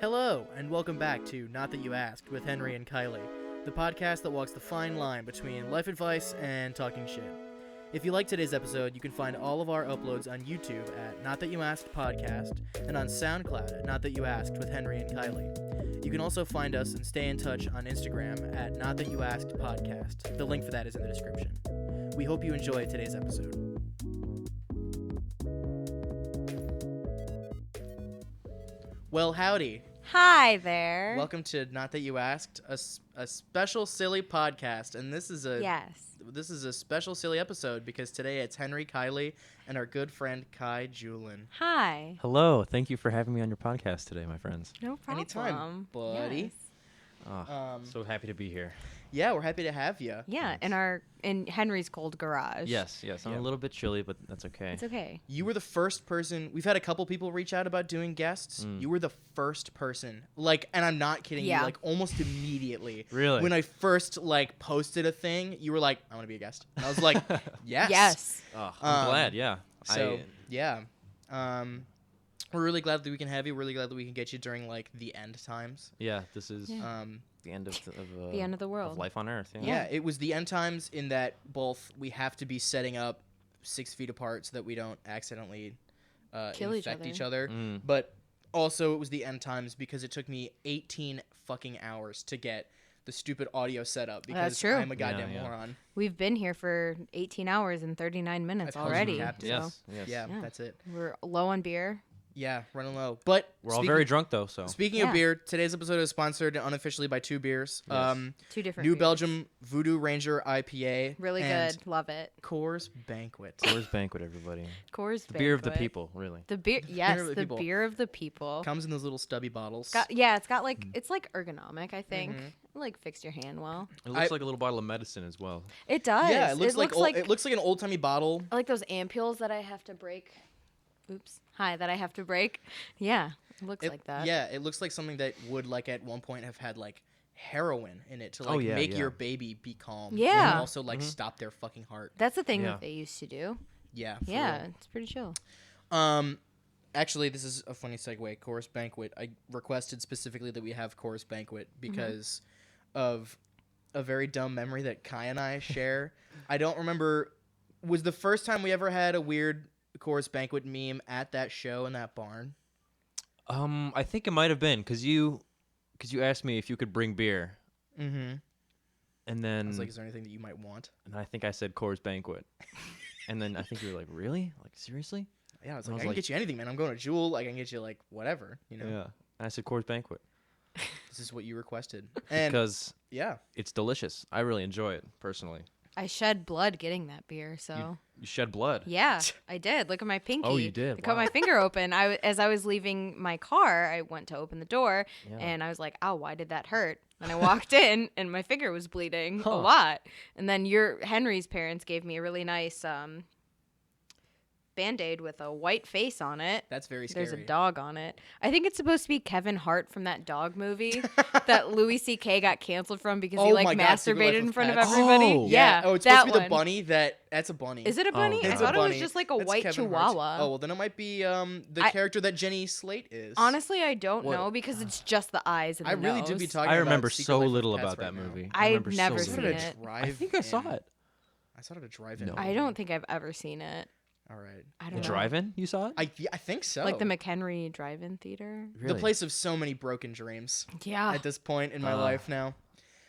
Hello, and welcome back to Not That You Asked with Henry and Kiley, the podcast that walks the fine line between life advice and talking shit. If you like today's episode, you can find all of our uploads on YouTube at Not That You Asked Podcast and on SoundCloud at Not That You Asked with Henry and Kiley. You can also find us and stay in touch on Instagram at Not That You Asked Podcast. The link for that is in the description. We hope you enjoy today's episode. Well, howdy. Hi there. Welcome to Not That You Asked, a special silly podcast, and this is a special silly episode because today it's Henry, Kiley, and our good friend Kai Juhlin. Hi. Hello. Thank you for having me on your podcast today, my friends. No problem. Anytime, buddy. Yes. So happy to be here. Yeah, we're happy to have you. Yeah, Thanks. in Henry's cold garage. Yes. I'm Yeah. a little bit chilly, but that's okay. It's okay. You were the first person. We've had a couple people reach out about doing guests. You were the first person. And I'm not kidding you. Almost immediately. Really? When I first posted a thing, you were like, "I want to be a guest." And I was like, "Yes." Yes. Oh, I'm glad. Yeah. Yeah. We're really glad that we can have you. We're really glad that we can get you during the end times. Yeah. This is Yeah. the end of The end of the world. of life on Earth. Yeah, it was the end times in that both we have to be setting up 6 feet apart so that we don't accidentally Kill infect each other. Mm. But also it was the end times because it took me 18 fucking hours to get the stupid audio set up because That's true. I'm a goddamn Yeah. moron. We've been here for 18 hours and 39 minutes I told you, already. Captain. So Yes. Yeah, Yeah. that's it. we're low on beer. Yeah, running low. But We're all very drunk though, so. Speaking Yeah. of beer, today's episode is sponsored unofficially by 2 beers. Yes. Two different New beers. Belgium Voodoo Ranger IPA. Really and good. Love it. Coors Banquet. Coors Banquet, everybody. Coors The beer of the Banquet. people, really. The beer, yes, of the the people. beer of the people. Comes in those little stubby bottles. It's got it's like ergonomic, I think. Mhm. It, like fits your hand well. It looks like a little bottle of medicine as well. It does. Yeah, it looks like like it looks like an old timey bottle. I like those ampules that I have to break. Oops. Hi, that I have to break. Yeah, it looks like that. Yeah, it looks like something that would at one point have had heroin in it to yeah, make yeah. your baby be calm. Yeah. And also stop their fucking heart. That's the thing Yeah. that they used to do. Yeah. for Yeah, real. it's pretty chill. Actually, this is a funny segue. Coors Banquet. I requested specifically that we have Coors Banquet because of a very dumb memory that Kai and I share. I don't remember. Was the first time we ever had a weird Coors Banquet meme at that show in that barn? I think it might have been because you asked me if you could bring beer, Mm-hmm. and I then was like, is there anything that you might want? and I think I said Coors Banquet, and then I think you were like, really? Like seriously? Yeah, I was I like, was I can like- get you anything, man. I'm going to Juhl. I can get you whatever, Yeah. And I said Coors Banquet This is what you requested. And because yeah. it's delicious. I really enjoy it personally. I shed blood getting that beer, so You shed blood. yeah, I did. Look at my pinky. Oh, you did? I cut Wow. my finger open. As I was leaving my car, I went to open the door, Yeah. and I was like, "Ow, why did that hurt?" And I walked in, and my finger was bleeding a Huh. lot. And then Henry's parents gave me a really nice Band-Aid with a white face on it. That's very scary. There's a dog on it. I think it's supposed to be Kevin Hart from that dog movie that Louis C.K. got canceled from because he Oh my God, Secret Life masturbated of in front of Pets. everybody. Oh. Yeah. Oh, it's that supposed to be the one. bunny that's a bunny. Is it a bunny? Oh, I It's a thought it was bunny. just like a That's white Kevin Hart's- chihuahua. Oh, well, then it might be the I- character that Jenny Slate is. Honestly, I don't What? know because it's just the eyes and the I really nose. do be talking I about remember Secret so Life of little Pets about right that now. movie. I've remember never so seen I saw it little. at it. a drive. I think I saw it. I saw it at a drive-in. No. I don't think I've ever seen it. All right. I The don't know. drive-in? You saw it? I think so. Like the McHenry Drive-In Theater. Really? The place of so many broken dreams Yeah. at this point in my life now.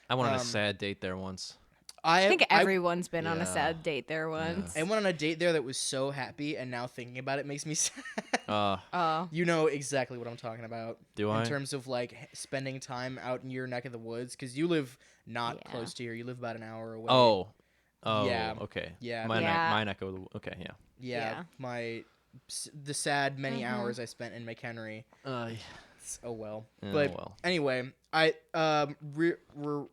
I went on a um, sad date there once. I think everyone's been on a Yeah. sad date there once. I went on a date there that was so happy, and now thinking about it makes me sad. Oh. You know exactly what I'm talking about. Do in I? terms of spending time out in your neck of the woods, because you live not Yeah. close to here. You live about an hour away. Oh, Yeah. okay. Yeah. My Yeah. neck. My neck of the. Okay, yeah. Yeah, Yeah. the sad many Mhm. hours I spent in McHenry. Oh well. Oh, But well. anyway, we're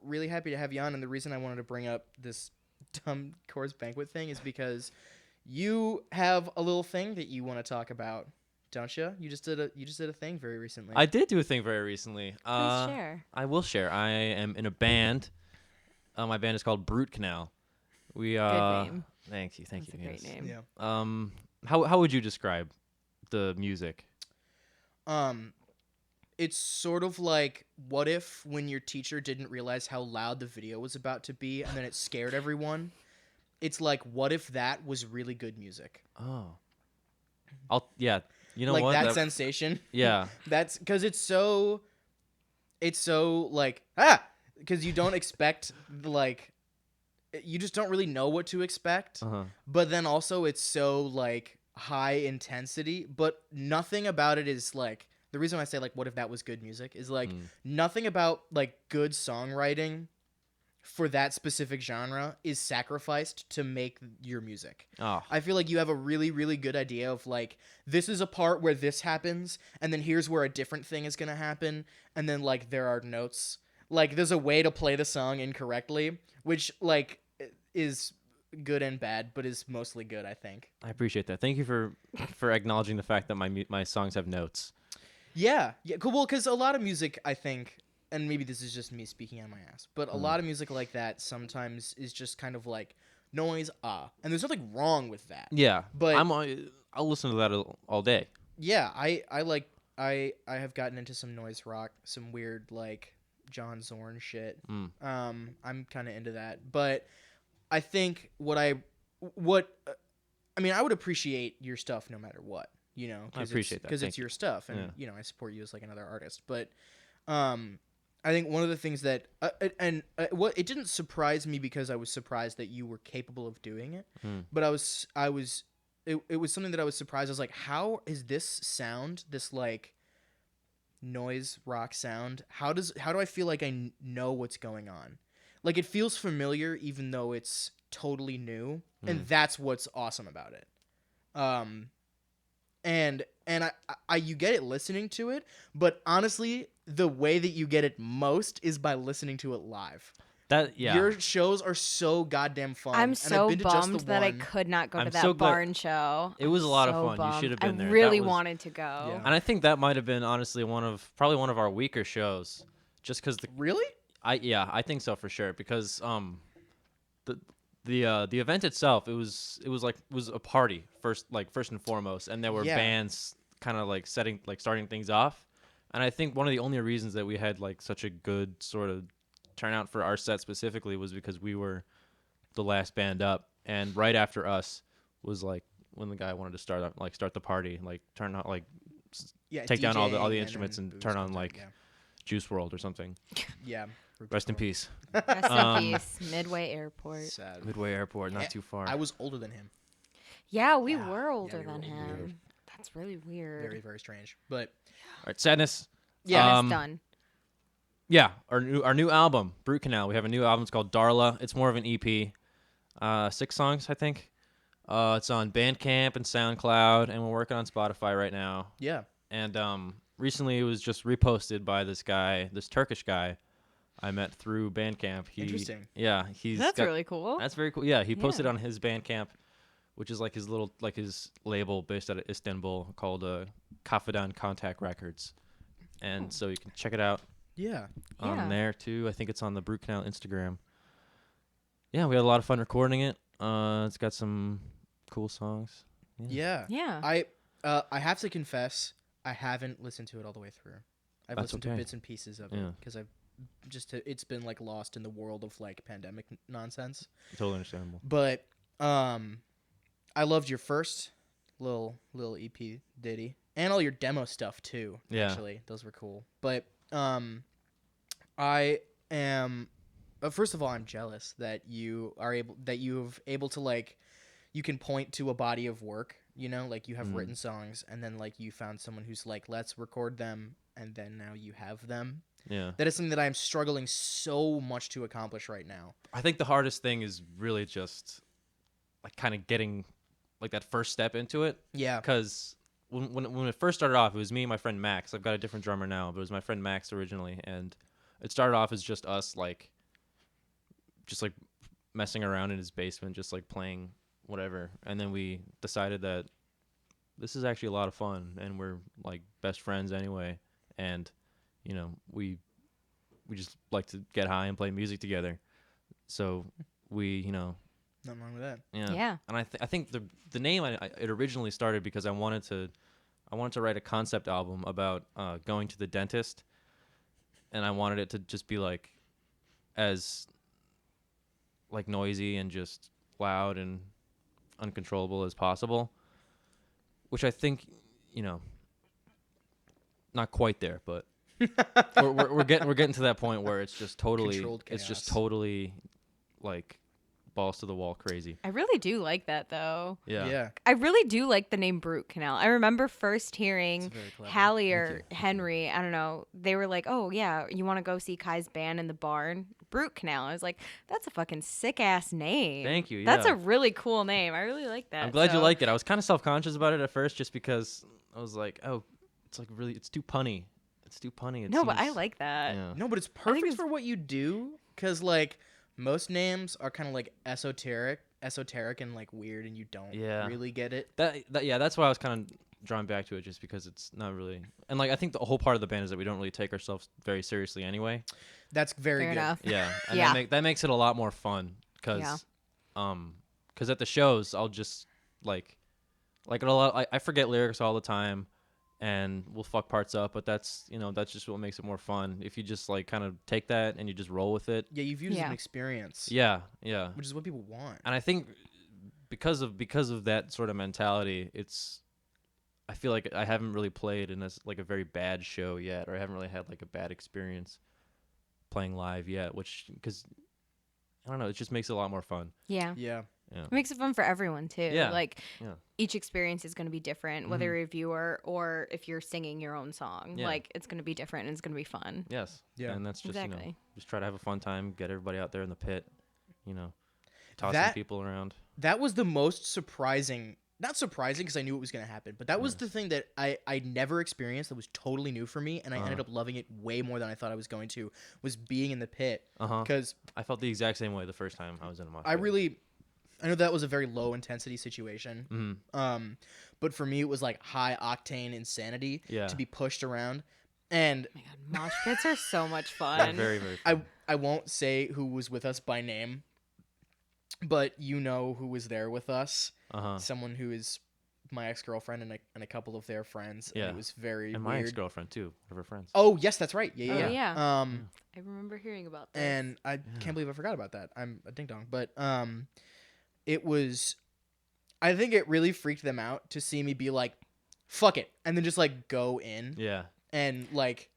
really happy to have you on, and the reason I wanted to bring up this dumb Coors Banquet thing is because you have a little thing that you want to talk about, don't you? You just did a thing very recently. I did do a thing very recently. Please share. I will share. I am in a band. My band is called Brute Canal. We Good name. Thank you. That's a great name. Yeah. How would you describe the music? it's sort of like, what if when your teacher didn't realize how loud the video was about to be and then it scared everyone? It's like, what if that was really good music? Oh. You know like what? that sensation. Yeah. That's because it's so like, because you don't expect, like, you just don't really know what to expect. Uh-huh. But then also it's so like high intensity, but nothing about it is like, the reason I say like, what if that was good music is like, nothing about like good songwriting for that specific genre is sacrificed to make your music. Oh. I feel like you have a really, really good idea of like, this is a part where this happens, and then here's where a different thing is going to happen, and then like there are notes. Like there's a way to play the song incorrectly, which like is good and bad, but is mostly good, I think. I appreciate that. Thank you for acknowledging the fact that my songs have notes. Yeah, cool. Well, because a lot of music, I think, and maybe this is just me speaking on my ass, but a lot of music like that sometimes is just kind of like noise, and there's nothing wrong with that. Yeah, but I'll listen to that all day. Yeah, I have gotten into some noise rock, some weird like John Zorn shit. I'm kind of into that, but I think I would appreciate your stuff no matter what, you know. I appreciate that because it's your stuff, and Yeah. you know, I support you as like another artist. But I think one of the things that what it didn't surprise me because I was surprised that you were capable of doing it, but it was something that I was surprised. I was like, how is this sound, this like noise rock sound? How do I feel like I know what's going on? Like it feels familiar even though it's totally new, and that's what's awesome about it. And I you get it listening to it, but honestly, the way that you get it most is by listening to it live. Your shows are so goddamn fun. I'm and so I've been to just bummed the that I one. could not go to I'm that so glad- barn show. It was a lot of so fun. You bummed. should have been there. I That really was- wanted to go. Yeah. And I think that might have been honestly probably one of our weaker shows, just because Really? I think so for sure, because the event itself, it was a party first and foremost, and there were bands kind of like starting things off, and I think one of the only reasons that we had like such a good sort of turnout for our set specifically was because we were the last band up, and right after us was like when the guy wanted to start the party, like turn on like take down all the DJing instruments and booze turn on content, like Juice World or something. yeah. Rest in peace. Rest in peace, Midway Airport. Sad. Midway Airport, not Yeah, too far. I was older than him. Yeah, we Yeah. were Yeah, older we were than older. him. Weird. That's really weird. Very, very strange. But All right, Sadness. yeah, It's done. Yeah, our new album, Brute Canal. We have a new album. It's called Darla. It's more of an EP. 6 songs, I think. It's on Bandcamp and SoundCloud, and we're working on Spotify right now. yeah. And recently, it was just reposted by this Turkish guy I met through Bandcamp. Interesting. Yeah, That's really cool. That's very cool. Yeah, he posted Yeah. on his Bandcamp, which is like his label based out of Istanbul called Kafadan Contact Records, and so you can check it out Yeah. on there too. I think it's on the Brute Canal Instagram. Yeah, we had a lot of fun recording it. It's got some cool songs. Yeah. Yeah. I have to confess, I haven't listened to it all the way through. I've That's listened okay. to bits and pieces of Yeah. it because it's been like lost in the world of like pandemic nonsense. Totally understandable. But I loved your first little EP ditty and all your demo stuff too. Yeah. Actually, those were cool. But I am first of all, I'm jealous that you've able to like, you can point to a body of work, you know, like you have written songs and then like you found someone who's like, let's record them, and then now you have them. Yeah. That is something that I'm struggling so much to accomplish right now. I think the hardest thing is really just like kind of getting like that first step into it. Yeah. Because when it first started off, it was me and my friend Max. I've got a different drummer now, but it was my friend Max originally, and it started off as just us like messing around in his basement, just like playing whatever. And then we decided that this is actually a lot of fun, and we're like best friends anyway. And you know, we just like to get high and play music together. So we, Nothing wrong with that. yeah. Yeah. And I think the name it originally started because I wanted I wanted to write a concept album about going to the dentist, and I wanted it to just be like as like noisy and just loud and uncontrollable as possible, which I think, not quite there, but we're getting to that point where it's just totally like balls to the wall crazy. I really do like that though. Yeah. I really do like the name Brute Canal. I remember first hearing Hallie or Henry, I don't know, they were like, oh yeah, you want to go see Kai's band in the barn? Brute Canal. I was like, that's a fucking sick ass name. Thank you. That's yeah. a really cool name. I really like that. I'm glad you like it. I was kind of self-conscious about it at first just because I was like, oh, it's like really, it's too punny. But I like that. Yeah. No, but it's perfect for what you do, because like most names are kind of like esoteric and like weird, and you don't really get it. That's why I was kind of drawn back to it, just because it's not really, and like I think the whole part of the band is that we don't really take ourselves very seriously anyway. That's very Fair good. enough. Yeah, and that makes it a lot more fun, because at the shows I'll just like a lot. I forget lyrics all the time, and we'll fuck parts up, but that's just what makes it more fun. If you just like kind of take that and you just roll with it. Yeah, you view it as an experience. Yeah. Which is what people want. And I think because of that sort of mentality, I feel like I haven't really played in like a very bad show yet, or I haven't really had like a bad experience playing live yet, because I don't know, it just makes it a lot more fun. Yeah. It makes it fun for everyone too. Yeah. Like each experience is going to be different, whether you're a viewer or if you're singing your own song. Yeah. Like it's going to be different and it's going to be fun. Yes. Yeah. And that's just Exactly. just try to have a fun time, get everybody out there in the pit, tossing people around. That was the most surprising. Not surprising, because I knew it was going to happen, but that was the thing that I never experienced that was totally new for me, and I ended up loving it way more than I thought I was going to, was being in the pit. Because I felt the exact same way the first time I was in a mosh pit. I know that was a very low intensity situation. But for me, it was like high octane insanity to be pushed around. And Oh my God, mosh pits are so much fun. Very, very fun. I won't say who was with us by name, but you know who was there with us. Someone who is my ex-girlfriend and a couple of their friends. Yeah. And it was very and my weird. ex-girlfriend too, one of her friends. Oh, yes, that's right. Yeah. I remember hearing about that. And I can't believe I forgot about that. I'm a ding-dong. But it was... I think it really freaked them out to see me be like, fuck it, and then just like go in. Yeah. And like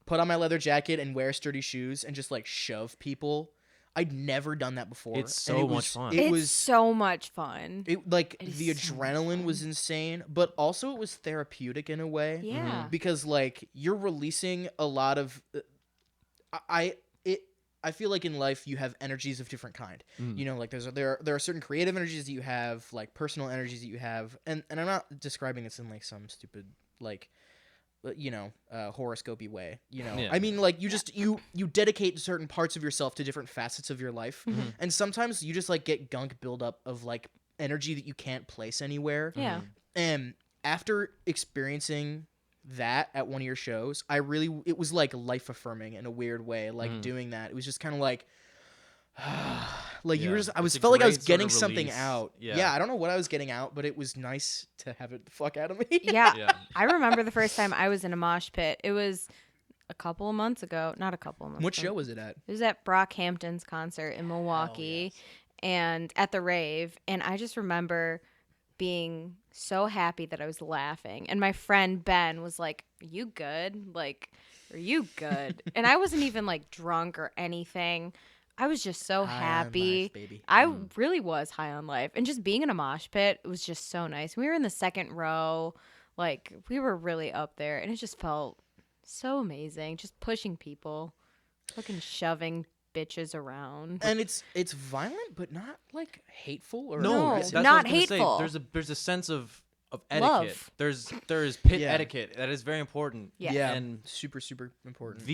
put on my leather jacket and wear sturdy shoes and just like shove people. I'd never done that before. It's so much fun. It's so much fun. The adrenaline was insane, but also it was therapeutic in a way. Yeah. Because like you're releasing a lot of I feel like in life you have energies of different kind. Like there are certain creative energies that you have, like personal energies that you have, and I'm not describing this in like some stupid like horoscopy way. Yeah. I mean, like you dedicate certain parts of yourself to different facets of your life, and sometimes you just like get gunk buildup of like energy that you can't place anywhere. Yeah. And after experiencing that at one of your shows, it was like life affirming in a weird way. Like doing that, it was just kind of like like Yeah. I was It's a felt like I was great sort getting of something release. out. Yeah. I don't know what I was getting out, but it was nice to have it the fuck out of me. Yeah. Yeah. I remember the first time I was in a mosh pit. It was a couple of months ago. Not a couple of months What ago. show was it at? It was at Brockhampton's concert in Milwaukee and at the rave. And I just remember being so happy that I was laughing. And my friend Ben was like, "Are you good? Like, are you good?" And I wasn't even like drunk or anything. I was just so High on happy. life, baby. I really was high on life. And just being in a mosh pit was just so nice. We were in the second row. Like, we were really up there. And it just felt so amazing. Just pushing people. Fucking shoving bitches around. And it's violent, but not like hateful or No, aggressive. That's not what I was gonna hateful. Say. There's a sense of etiquette. Love. There is pit Yeah. etiquette that is very important. Yeah. Yeah, And super important.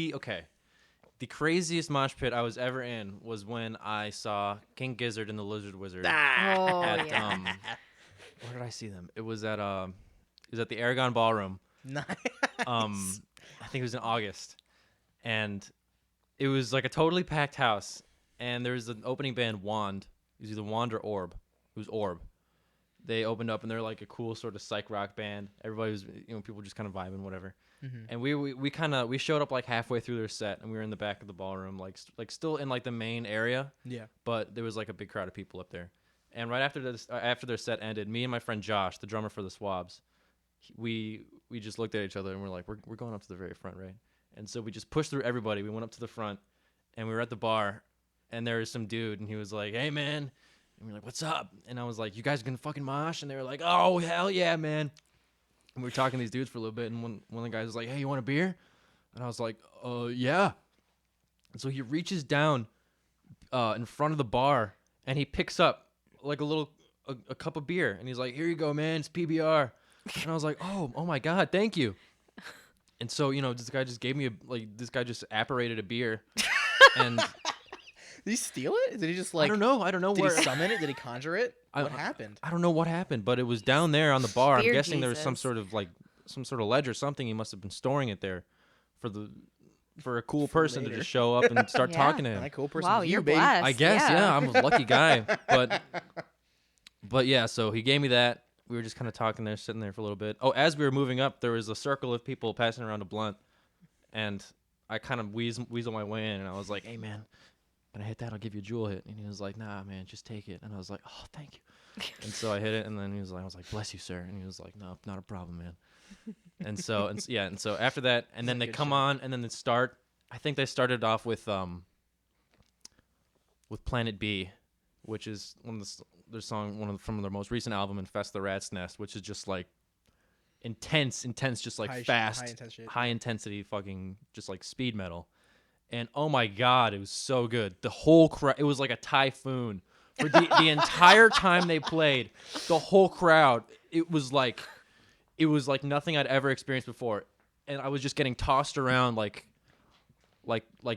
The craziest mosh pit I was ever in was when I saw King Gizzard and the Lizard Wizard. Oh, at, yeah. Where did I see them? It was at the Aragon Ballroom. Nice. I think it was in August, and it was like a totally packed house. And there was an opening band, Wand. It was either Wand or Orb. It was Orb, they opened up and they're like a cool sort of psych rock band. Everybody was, people just kind of vibing, whatever. And we showed up like halfway through their set, and we were in the back of the ballroom, like still in like the main area. Yeah. But there was like a big crowd of people up there. And right after their set ended, me and my friend Josh, the drummer for the Swabs, we just looked at each other and we're like, we're going up to the very front, right? And so we just pushed through everybody. We went up to the front, and we were at the bar, and there was some dude, and he was like, "Hey, man," and we were like, "What's up?" And I was like, "You guys gonna fucking mosh?" And they were like, "Oh, hell yeah, man." And we were talking to these dudes for a little bit, and one of the guys was like, "Hey, you want a beer?" And I was like, yeah." And so he reaches down in front of the bar, and he picks up like a cup of beer, and he's like, "Here you go, man. It's PBR." And I was like, oh my God, thank you. And so, this guy just gave me this guy just apparated a beer, and did he steal it? Did he just like? I don't know. Did he summon it? Did he conjure it? What happened? I don't know what happened, but it was down there on the bar. Beer I'm guessing there was Jesus. some sort of ledge or something. He must have been storing it there for a cool person to later. just show up and start Yeah. talking to And him. that cool person. Wow, was you're you, baby. blessed. I guess, yeah, I'm a lucky guy. But yeah, so he gave me that. We were just kind of talking there, sitting there for a little bit. Oh, as we were moving up, there was a circle of people passing around a blunt, and I kind of weaseled my way in, and I was like, "Hey, man, can I hit that? I'll give you a Juul hit." And he was like, "Nah, man, just take it." And I was like, "Oh, thank you." And so I hit it, and then I was like, "Bless you, sir." And he was like, "No, not a problem, man." And so after that, and then Sounds they good come shit. on, and then they start. I think they started off with Planet B, which is their song, from their most recent album, Infest the Rat's Nest, which is just like intense, just like fast, high intensity, fucking just like speed metal. And oh my God, it was so good. The whole crowd, it was like a typhoon for the entire time they played. The whole crowd, it was like nothing I'd ever experienced before, and I was just getting tossed around like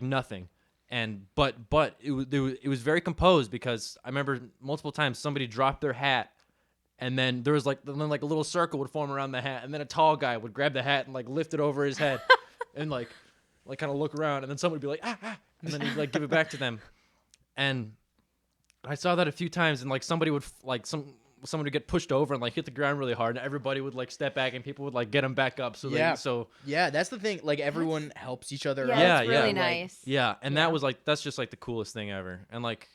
nothing. And but it was very composed, because I remember multiple times somebody dropped their hat, and then there was like a little circle would form around the hat, and then a tall guy would grab the hat and like lift it over his head and like kind of look around, and then someone would be like, ah, and then he'd like give it back to them. And I saw that a few times, and like somebody would someone would get pushed over and like hit the ground really hard, and everybody would like step back, and people would like get them back up. Yeah, that's the thing. Like everyone helps each other. Yeah, out. that's really yeah. nice. Yeah, and Yeah. that was that's just like the coolest thing ever. And like,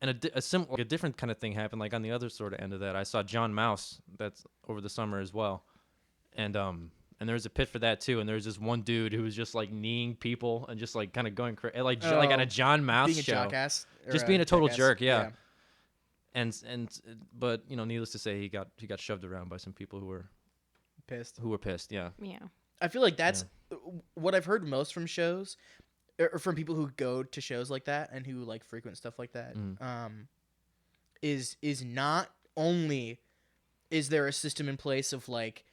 and a different kind of thing happened. Like on the other sort of end of that, I saw John Mouse that's over the summer as well, and there was a pit for that too. And there was this one dude who was just like kneeing people and just like kind of going crazy, like at a John Mouse being a show, jackass, or just being a total jackass. jerk. Yeah. But needless to say, he got shoved around by some people who were pissed. Yeah. Yeah. I feel like that's what I've heard most from shows, or from people who go to shows like that and who like frequent stuff like that. Is not only is there a system in place of like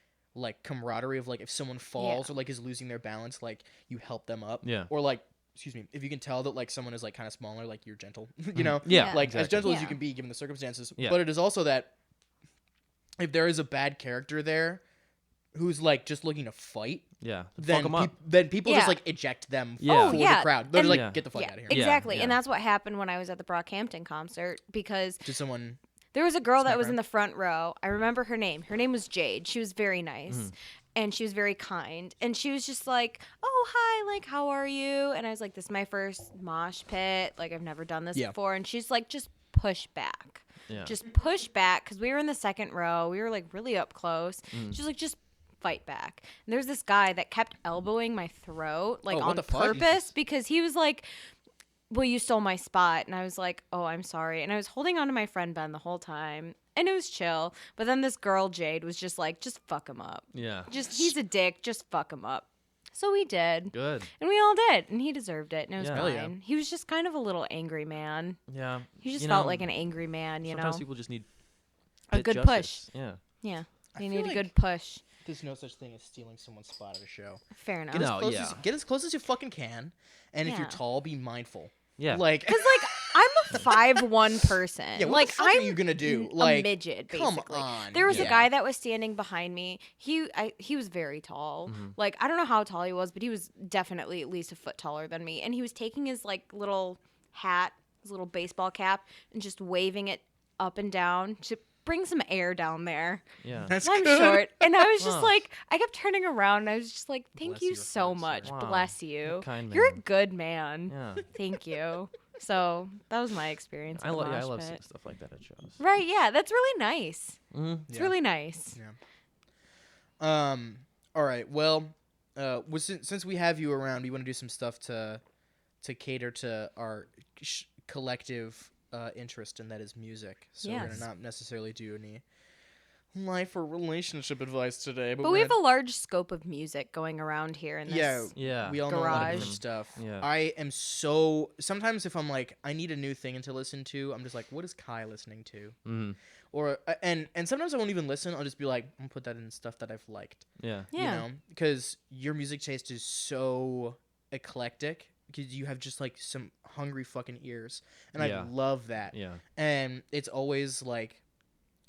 camaraderie of like if someone falls or like is losing their balance, like you help them up. Yeah. Or like, excuse me, if you can tell that like someone is like kind of smaller, like you're gentle, you know? Yeah. Like as exactly. gentle as you Yeah. can be given the circumstances. Yeah. But it is also that if there is a bad character there who's like just looking to fight, Yeah. Fuck then 'em up. then people Yeah. just like eject them Yeah. for Oh, yeah. the crowd. They're And- like, Yeah. get the fuck Yeah, out of here. exactly. Yeah. And that's what happened when I was at the Brockhampton concert, because Did someone? there was a girl that Smack was her. in the front row. I remember her name. Her name was Jade. She was very nice. Mm-hmm. And she was very kind. And she was just like, "Oh, hi, like, how are you?" And I was like, "This is my first mosh pit. Like, I've never done this Yeah. before." And she's like, "Just push back. Yeah. Just push back." Because we were in the second row. We were like really up close. Mm. She's like, "Just fight back." And there's this guy that kept elbowing my throat, like Oh, what on the fuck? purpose, because he was like, "Well, you stole my spot." And I was like, "Oh, I'm sorry." And I was holding on to my friend Ben the whole time. And it was chill. But then this girl, Jade, was just like, "Just fuck him up. Yeah. He's a dick. Just fuck him up." So we did. Good. And we all did. And he deserved it. And it was Yeah. Hell yeah. fine. He was just kind of a little angry man. Yeah. He just You felt know, like an angry man, you know? Sometimes people just need A pit good justice. Yeah. Yeah. I They feel need a like- good push. There's no such thing as stealing someone's spot at a show. Fair enough. Get as No, close yeah. as get as close as you fucking can, and if you're Yeah. tall, be mindful. Yeah. Like, Because, like, I'm a 5'1" person. yeah, what like, the fuck I'm are you gonna do? a Like, midget, come basically. on. There was a Yeah. guy that was standing behind me. He was very tall. Mm-hmm. Like, I don't know how tall he was, but he was definitely at least a foot taller than me. And he was taking his like little hat, his little baseball cap, and just waving it up and down to bring some air down there. Yeah. That's I'm good. short. And I was just Wow. like, I kept turning around and I was just like, thank Bless you your so heart, much. sir. Wow. Bless you. What kind You're a man. good man. Yeah. Thank you. So that was my experience. I At the love mosh pit. stuff like that at shows. Right, yeah, that's really nice. Mm-hmm. It's Yeah. really nice. Yeah. All right. Well, since we have you around, we want to do some stuff to cater to our collective interest, and that is music. So we're Yes. gonna not necessarily do any life or relationship advice today, But we have a large scope of music going around here in this. Yeah. we all know a lot of garage. different stuff. Yeah. I am so sometimes if I'm like I need a new thing to listen to, I'm just like, what is Kai listening to? Mm-hmm. Or and sometimes I won't even listen. I'll just be like, I'm gonna put that in stuff that I've liked. Yeah. Yeah. You know, because your music taste is so eclectic. Because you have just like some hungry fucking ears, and Yeah. I love that. Yeah. And it's always like,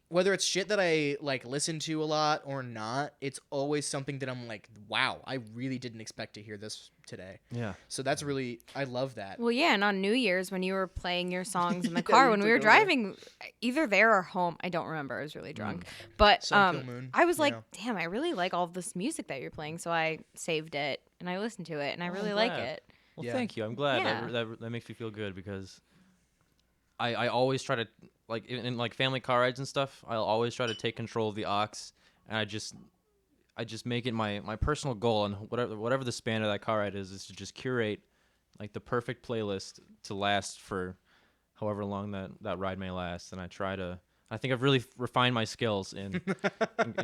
whether it's shit that I like listen to a lot or not, it's always something that I'm like, wow, I really didn't expect to hear this today. Yeah. So that's really, I love that. Well, yeah, and on New Year's when you were playing your songs in the Yeah, car you when we were took over. driving, either there or home, I don't remember. I was really drunk, but Sun, Kill Moon, I was you like, know. damn, I really like all this music that you're playing, so I saved it and I listened to it, and I Oh, really I'm like glad. it. Well, Yeah. thank you. I'm glad. Yeah. That makes me feel good because I always try to like in like family car rides and stuff. I'll always try to take control of the aux, and I just make it my personal goal, and whatever the span of that car ride is to just curate like the perfect playlist to last for however long that ride may last. And I think I've really refined my skills in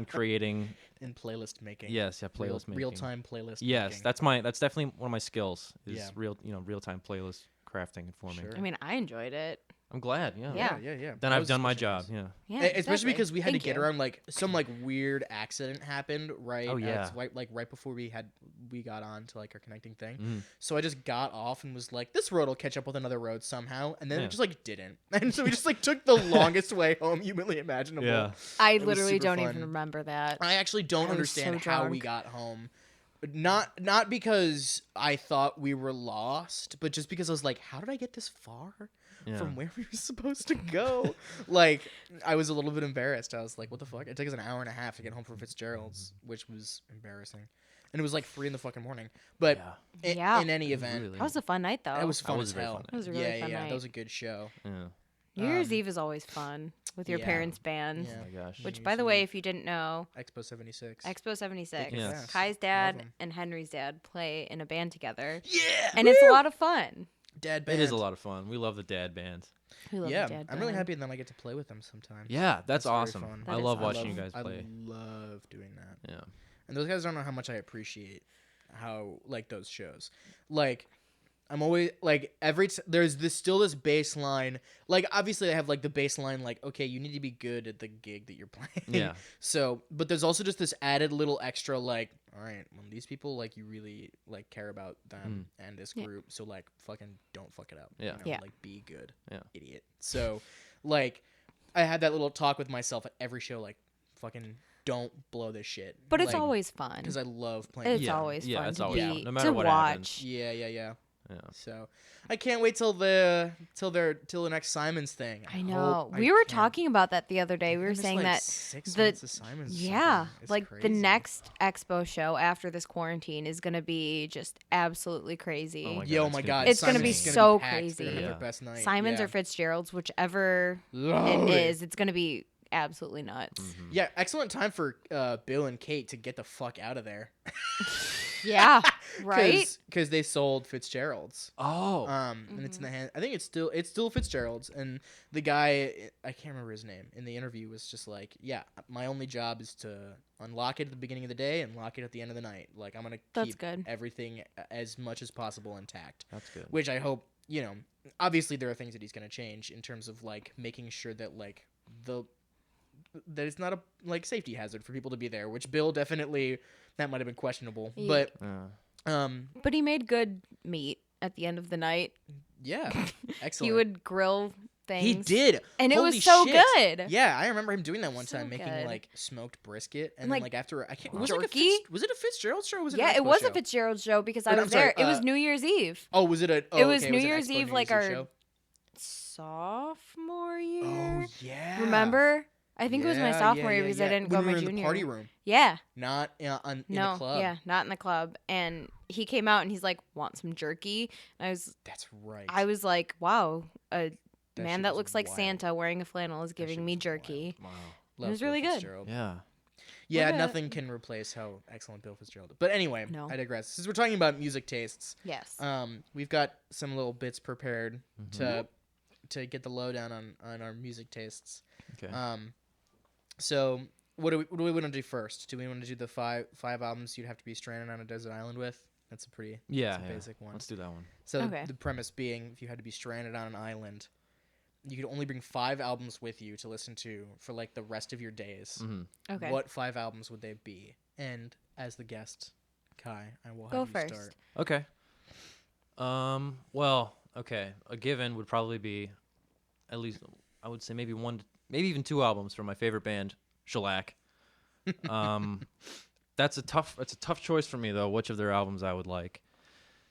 creating. In playlist making. Yes, yeah, playlist making. Real time playlist Yes, making. that's definitely one of my skills is Yeah. real time playlist crafting and forming. Sure. I mean, I enjoyed it. I'm glad. Yeah. Yeah. Yeah. Then That I've was done my especially job. nice. Yeah. Yeah, Especially exactly. because we had Thank to get you. around like some like weird accident happened right. Oh, yeah. Right before we got on to like our connecting thing. Mhm. So I just got off and was like, this road will catch up with another road somehow, and then Yeah. it just like didn't, and so we just like took the longest way home humanly imaginable. Yeah. I It was literally super don't fun. even remember that. I actually don't I was understand so how we drunk. got home. Not because I thought we were lost, but just because I was like, how did I get this far Yeah. from where we were supposed to go? Like, I was a little bit embarrassed. I was like, what the fuck? It took us an hour and a half to get home from Fitzgerald's, which was embarrassing. And it was like 3 a.m. But Yeah. Yeah. in any It was event, really- That was a fun night, though. it was fun was as a very hell. fun night. It was a really yeah, fun yeah, night. that was a good show. Yeah. New Year's um, Eve is always fun with your yeah. parents' band. Yeah. Oh my gosh. Which, New by the Year's way, Eve. if you didn't know, Expo 76. Expo 76, Yes. Kai's Love dad 'em. and Henry's dad play in a band together. Yeah! And it's a lot of fun. Dad band. It is a lot of fun. We love the dad band. We love Yeah, the dad I'm really band. happy that I get to play with them sometimes. Yeah, that's very awesome. fun. I That is love awesome. watching you guys play. I love doing that. Yeah. And those guys don't know how much I appreciate how like those shows. Like I'm always like there's this baseline. Like obviously I have like the baseline like okay, you need to be good at the gig that you're playing. Yeah. So, but there's also just this added little extra like all right, when these people like you really like care about them and this Yeah. group, so like fucking don't fuck it up. Yeah. You know? Yeah. Like be good. Yeah. Idiot. So, like I had that little talk with myself at every show like fucking don't blow this shit. But it's Like, always fun. because I love playing. It's guitar. always Yeah, fun it's to always be fun, no matter to what watch. happens. Yeah. Yeah. So I can't wait till the next Simon's thing. I know. hope We I were can. talking about that the other day. We I were missed, saying like, that 6 the- months of Simon's or yeah, something. It's like the crazy. next expo show after this quarantine is gonna be just absolutely crazy. Oh my Yo, God, my it's God, gonna It's gonna be Simon's so packed. They're gonna crazy. have their Yeah. best night. Simon's yeah. or Fitzgerald's, whichever Love it is, it's gonna be absolutely nuts. Mhm. Yeah, excellent time for Bill and Kate to get the fuck out of there. Yeah, right. Because they sold Fitzgerald's. Oh. And it's in the hand. I think it's still Fitzgerald's. And the guy, I can't remember his name, in the interview was just like, yeah, my only job is to unlock it at the beginning of the day and lock it at the end of the night. Like I'm gonna That's keep good. everything as much as possible intact. That's good. Which I hope, obviously there are things that he's gonna change in terms of like making sure that like that it's not a like safety hazard for people to be there. Which Bill definitely that might have been questionable, Ye- but Yeah. But he made good meat at the end of the night. yeah, excellent. He would grill things. He did, and it Holy was so shit. good. Yeah, I remember him doing that one So time, making good. like smoked brisket, and Like, then like after I can't Wow. was it, jerky? was it a Fitzgerald show? Or was it Yeah, an it Expo was show? a Fitzgerald show because I But was I'm sorry, there. It was New Year's Eve. Oh, was it a? Oh, It was okay, New an Year's Expo Eve, New like Year's Eve our show? sophomore year. Oh yeah. Remember? I think it was my sophomore year because I didn't go when we my were in junior. the party room, Yeah. not in No, the club. yeah, not in the club. And he came out and he's like, "Want some jerky?" And That's right. I was like, "Wow, a man shit that was looks like wild. Santa wearing a flannel is giving shit me was jerky." Wow. Love It was Bill really good. Fitzgerald. Yeah. Yeah, What a- nothing can replace how excellent Bill Fitzgerald is. But anyway, No. I digress. Since we're talking about music tastes, Yes. we've got some little bits prepared Mm-hmm. to get the lowdown on our music tastes. Okay. So what do we want to do first? Do we want to do the five albums you'd have to be stranded on a desert island with? That's a pretty basic one. Let's do that one. So Okay. the premise being, if you had to be stranded on an island, you could only bring 5 albums with you to listen to for like the rest of your days. Mm-hmm. Okay. What 5 albums would they be? And as the guest, Kai, I will Go have you first. start. Okay. Well, okay. A given would probably be, at least I would say maybe maybe even 2 albums from my favorite band, Shellac. That's a tough choice for me though. Which of their albums I would like,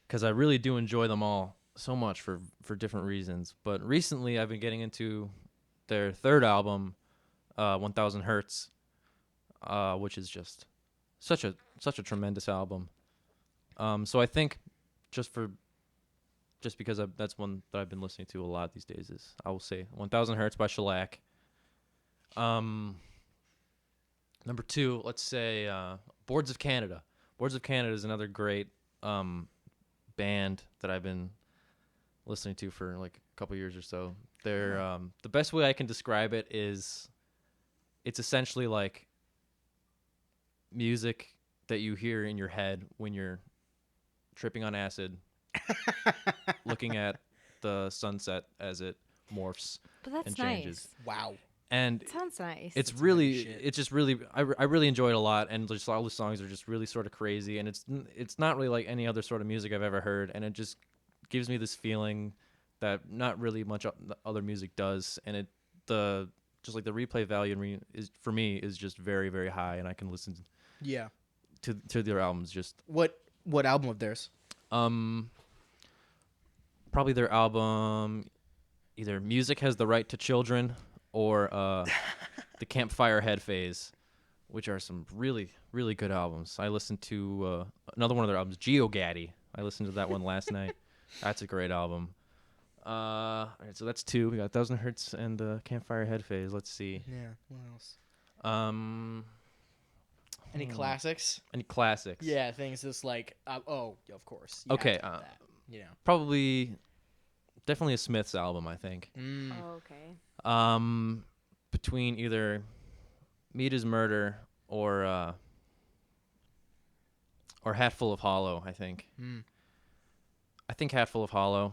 because I really do enjoy them all so much for different reasons. But recently I've been getting into their 3rd album, 1000 Hertz, which is just such a tremendous album. So I think just because that's one that I've been listening to a lot these days, is I will say 1000 Hertz by Shellac. Number 2, let's say Boards of Canada. Boards of Canada is another great band that I've been listening to for like a couple years or so. They're the best way I can describe it is it's essentially like music that you hear in your head when you're tripping on acid, looking at the sunset as it morphs But that's and changes. nice. Wow. And It sounds nice. it's That's really, heavy shit. it's just really, I really enjoy it a lot, and just all the songs are just really sort of crazy, and it's not really like any other sort of music I've ever heard, and it just gives me this feeling that not really much other music does, and just like the replay value is for me is just very, very high, and I can listen Yeah. to their albums just What album of theirs? probably their album, either Music Has the Right to Children or the Campfire Head Phase, which are some really, really good albums. I listened to another one of their albums, GeoGaddy. I listened to that one last night. That's a great album. All right, so that's 2. We got 1000 Hertz and Campfire Head Phase. Let's see. Yeah. What else? Any classics? Any classics? Yeah, things just like of course. Okay, have to have that, you know. Probably, definitely a Smiths album, I think. Oh, okay. Between either Meat is Murder or Hatful of Hollow, I think. I think Hatful of Hollow.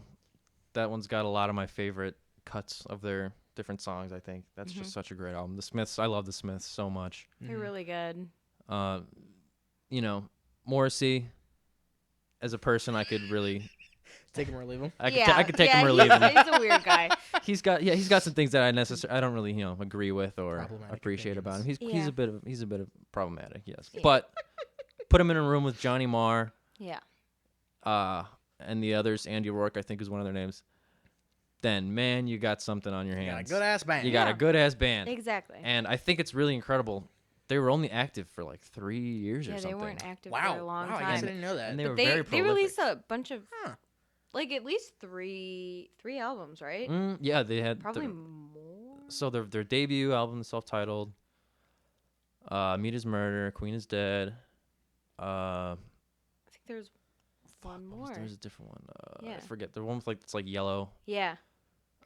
That one's got a lot of my favorite cuts of their different songs, I think. That's just such a great album. The Smiths, I love the Smiths so much. They're really good. Morrissey, as a person, I could really Take him or leave him. I could take him or leave him. He's a weird guy. He's got some things that I don't really agree with or Problematic appreciate about him. opinions. He's a bit of problematic, yes. But put him in a room with Johnny Marr, Yeah. and the others, Andy Rourke, I think is one of their names. Then man, you got something on your You got a hands. good ass band. You got a Yeah. good ass band. Exactly. And I think it's really incredible. They were only active for like 3 years or Yeah, something. they weren't active Wow. for a long Wow, I guess I time. didn't know that. And they But were very they prolific. released a bunch of Huh. like at least three albums, right? Yeah, they had Probably the- more. so their debut album, self-titled, Meat is Murder, Queen is Dead. I think there's one more. There's a different one. I Yeah. forget. The one with it's like yellow. Yeah.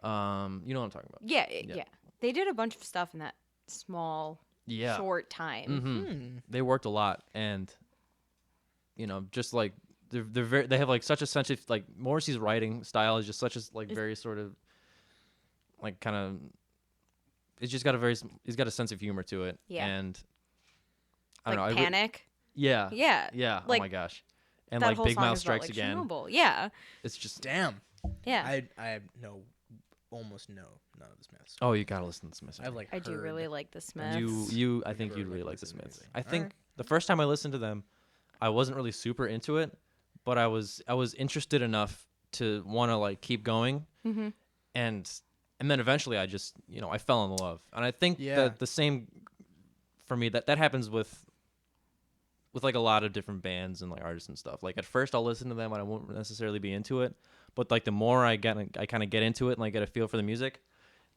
You know what I'm talking about. Yeah, Yeah. yeah. They did a bunch of stuff in that small, Yeah. short time. Mm-hmm. They worked a lot, and just like they have like such a sense of like Morrissey's writing style is just such a like very sort of like kind of it's just got he's got a sense of humor to it. Yeah. And I don't Like know. Panic. Yeah. Yeah. Yeah. Like, oh my gosh. And that like whole Big song Mouth is about, Strikes like, Again. Chernobyl. Yeah. It's just Damn. Yeah. I have almost none of the Smiths. oh, you gotta listen to the Smiths. I've like I do heard- really like the Smiths. I think Really you'd really like the it's Smiths. amazing. I All think right. the first time I listened to them, I wasn't really super into it, but I was interested enough to want to like keep going. Mm-hmm. And and then eventually I just, I fell in love. And I think that the same for me, that happens with like a lot of different bands and like artists and stuff. Like at first I'll listen to them and I won't necessarily be into it, but like the more I kind of get into it and I get a feel for the music,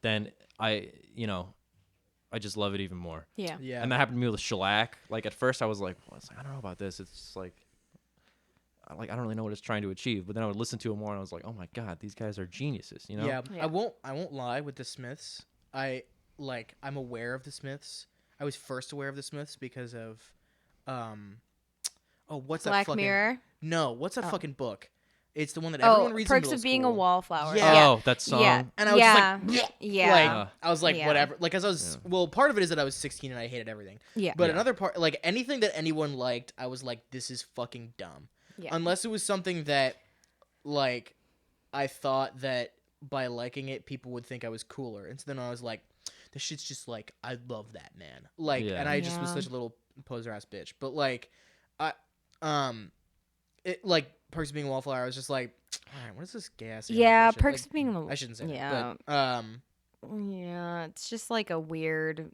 then I just love it even more. Yeah. Yeah. And that happened to me with Shellac. Like at first I was like, I don't know about this. It's like I don't really know what it's trying to achieve. But then I would listen to it more and I was like, oh my God, these guys are geniuses, Yeah. I won't lie with the Smiths. I'm aware of the Smiths. I was first aware of the Smiths because of what's that Black fucking Mirror? No, what's that fucking book? It's the one that everyone reads in Perks middle of Being a school. Wallflower. Yeah. Oh, that song. Yeah. And I was just like, yeah. like, I was like, Yeah. whatever. Like, as I was, well, part of it is that I was 16 and I hated everything. Yeah. But another part, like, anything that anyone liked, I was like, this is fucking dumb. Yeah. Unless it was something that, like, I thought that by liking it, people would think I was cooler. And so then I was like, this shit's just like, I love that, man. Like, and I just was such a little poser ass bitch. But like, it like Perks of Being a Wallflower. I was just like, all right, what is this gas? Yeah, bullshit? Perks Like, of Being a I shouldn't say yeah. that. But Yeah, it's just like a weird,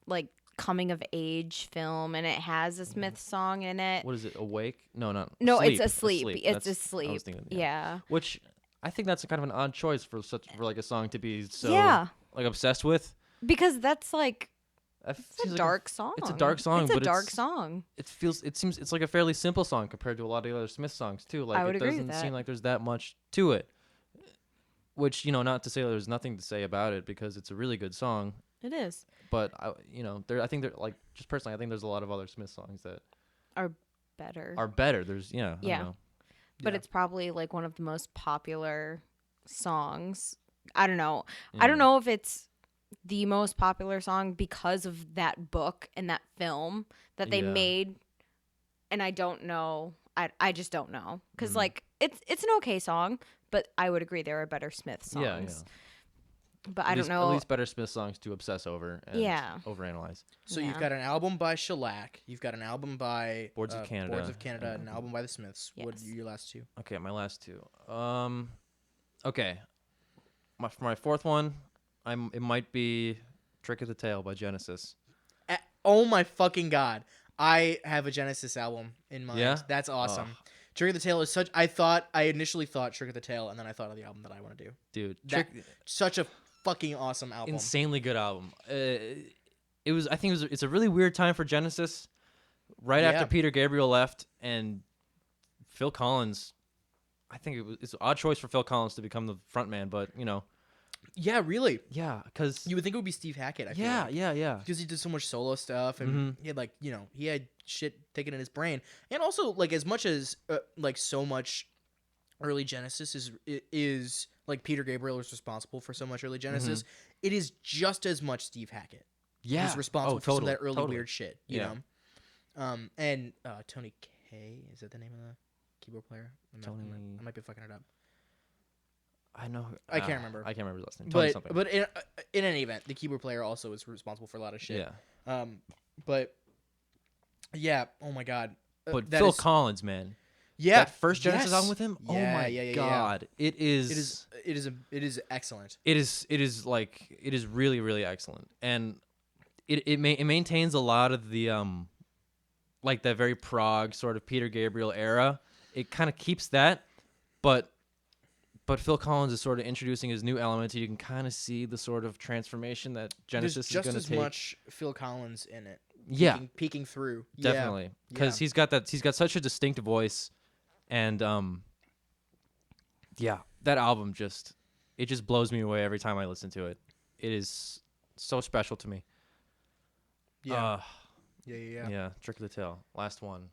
like coming of age film, and it has a Smith song in it. What is it? Awake? No, not. No, Asleep. it's Asleep. It's That's- Asleep. I was thinking, Yeah. Which I think that's kind of an odd choice for like a song to be so like obsessed with. Because that's like It it's seems a like dark song. It's a dark song, It's a but dark song. It seems it's like a fairly simple song compared to a lot of the other Smith songs too. Like I would it agree with doesn't that. seem like there's that much to it. Which, not to say there's nothing to say about it because it's a really good song. It is. But I think there, like, just personally, I think there's a lot of other Smith songs that Are better. are better. There's I Yeah. don't know. But Yeah. it's probably like one of the most popular songs. I don't know. Mm. I don't know if it's the most popular song because of that book and that film that they Yeah. made, and I don't know. I just don't know because Mm. like it's an okay song, but I would agree there are better Smith songs. Yeah. But I don't know. At least better Smith songs to obsess over and overanalyze. So Yeah. you've got an album by Shellac. You've got an album by Boards of Canada. and an album by the Smiths. What are Yes. your last two? Okay, my last two. Okay. For my fourth one, it might be Trick of the Tail by Genesis. Oh my fucking god. I have a Genesis album in mind. Yeah? That's awesome. Oh. Trick of the Tail is such I initially thought Trick of the Tail and then I thought of the album that I want to do. Dude, Such a fucking awesome album. insanely good album. It's a really weird time for Genesis. Right after Peter Gabriel left and Phil Collins, I think it's an odd choice for Phil Collins to become the frontman, but Yeah, really. yeah, because You would think it would be Steve Hackett. I feel yeah, like. yeah. Because he did so much solo stuff and he had like he had shit taken in his brain, and also like as much as like so much early Genesis is like Peter Gabriel is responsible for so much early Genesis, it is just as much Steve Hackett. Yeah, He's responsible for some of that early weird shit. You Yeah. know, and Tony K, is that the name of the keyboard player? I might be fucking it up. I know. I can't remember. I can't remember his last name. Tony something. But in any event, the keyboard player also is responsible for a lot of shit. Yeah. But yeah, oh my god. But that Phil is- Collins, man. Yeah, That first Genesis yes. album with him. Yeah, Oh my yeah. god, it is excellent. It is really, really excellent, and it maintains a lot of the like that very prog sort of Peter Gabriel era. It kind of keeps that, but Phil Collins is sort of introducing his new element. You can kind of see the sort of transformation that Genesis There's is going to just take. as much Phil Collins in it. Yeah, peeking through. definitely, because he's got such a distinct voice, and yeah, that album just blows me away every time I listen to it. It is so special to me. Yeah. Yeah, Trick of the Tail. Last one.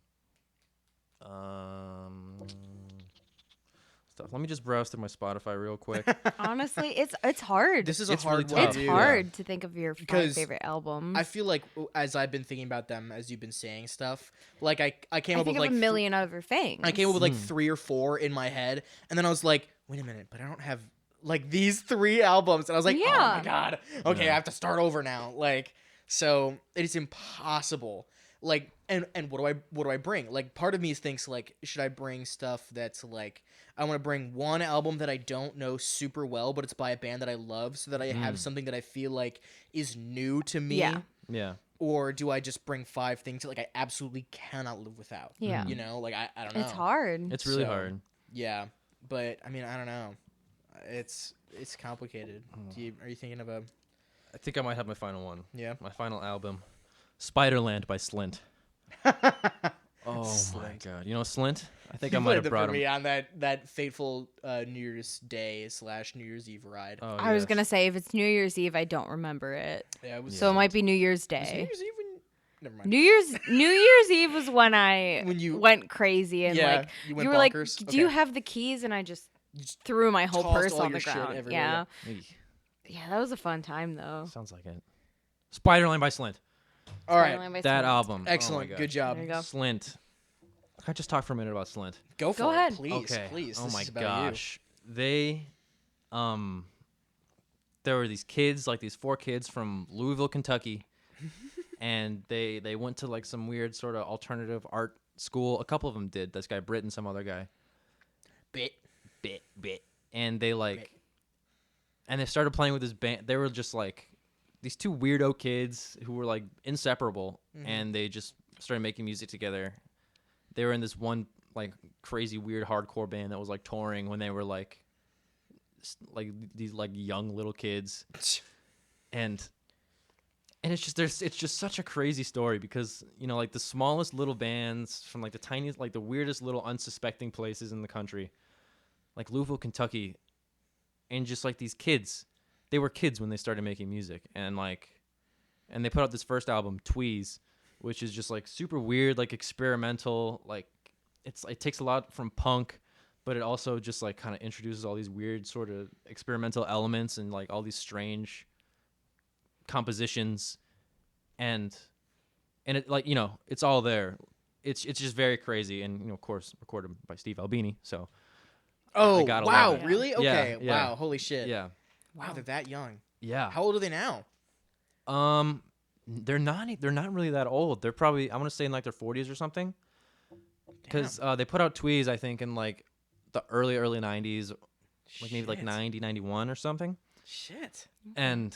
Stuff. Let me just browse through my Spotify real quick. Honestly, it's hard. This is It's a hard really one tough. to It's do. hard to think of your five Because favorite albums. I feel like as I've been thinking about them, as you've been saying stuff, like I came I up think with of like a million other things. I came up with like 3 or 4 in my head, and then I was like, wait a minute, but I don't have like these 3 albums, and I was like, oh Yeah. my god, okay, Yeah. I have to start over now. Like, so it is impossible. like, and what do I bring? Like, part of me thinks like, should I bring stuff that's like, I want to bring one album that I don't know super well, but it's by a band that I love, so that I have something that I feel like is new to me. Yeah. Yeah. Or do I just bring 5 things that like I absolutely cannot live without? Yeah. You know, like I don't know. It's hard. It's really So, hard. Yeah, but I mean, I don't know. It's complicated. Are you thinking of a? I think I might have my final one. Yeah. My final album, Spiderland by Slint. Oh Slint. my god! You know Slint? I think You I might played have them brought for him. me on that fateful New Year's Day / New Year's Eve ride. Oh, I was yes. gonna say if it's New Year's Eve, I don't remember it. Yeah, it was. So it might be New Year's Was it New Day. Year's Eve when? Never mind. New Year's Eve was when I When you- went crazy and Yeah, like you went were like, bonkers? "Do you Okay. have the keys?" And I just You just threw my whole tossed purse all on your the shit ground. everywhere, Yeah. Eek. Yeah, that was a fun time though. Sounds like it. Spiderland by Slint. All right. Spider-Man by That Slint. album. Excellent. Oh my Good gosh. job. There you go. Slint. Can I just talk for a minute about Slint? Go for Go it, ahead. please. Okay. Please. Oh This my is about gosh. They, there were these kids, like these 4 kids from Louisville, Kentucky, and they went to like some weird sort of alternative art school. A couple of them did. This guy Britt and some other guy. You. Bit. And they like, and they started playing with this band. They were just like these 2 weirdo kids who were like inseparable, and they just started making music together. They were in this one like crazy weird hardcore band that was like touring when they were like these like young little kids, and it's just such a crazy story because you know like the smallest little bands from like the tiniest like the weirdest little unsuspecting places in the country, like Louisville, Kentucky, and just like these kids, they were kids when they started making music, and they put out this first album, Tweez, which is just like super weird, like experimental, like it takes a lot from punk, but it also just like kind of introduces all these weird sort of experimental elements and like all these strange compositions, and it like, you know, it's all there. It's just very crazy, and you know, of course, recorded by Steve Albini, so Oh, I gotta wow. love it. Really? Okay. Yeah. Wow. Holy shit. yeah. Wow, they're that young. Yeah. How old are they now? They're not really that old. They're probably, I want to say in like their 40s or something. Because they put out Tweez, I think, in like the early 90s, like maybe like Shit. 90, 91 or something. Shit. And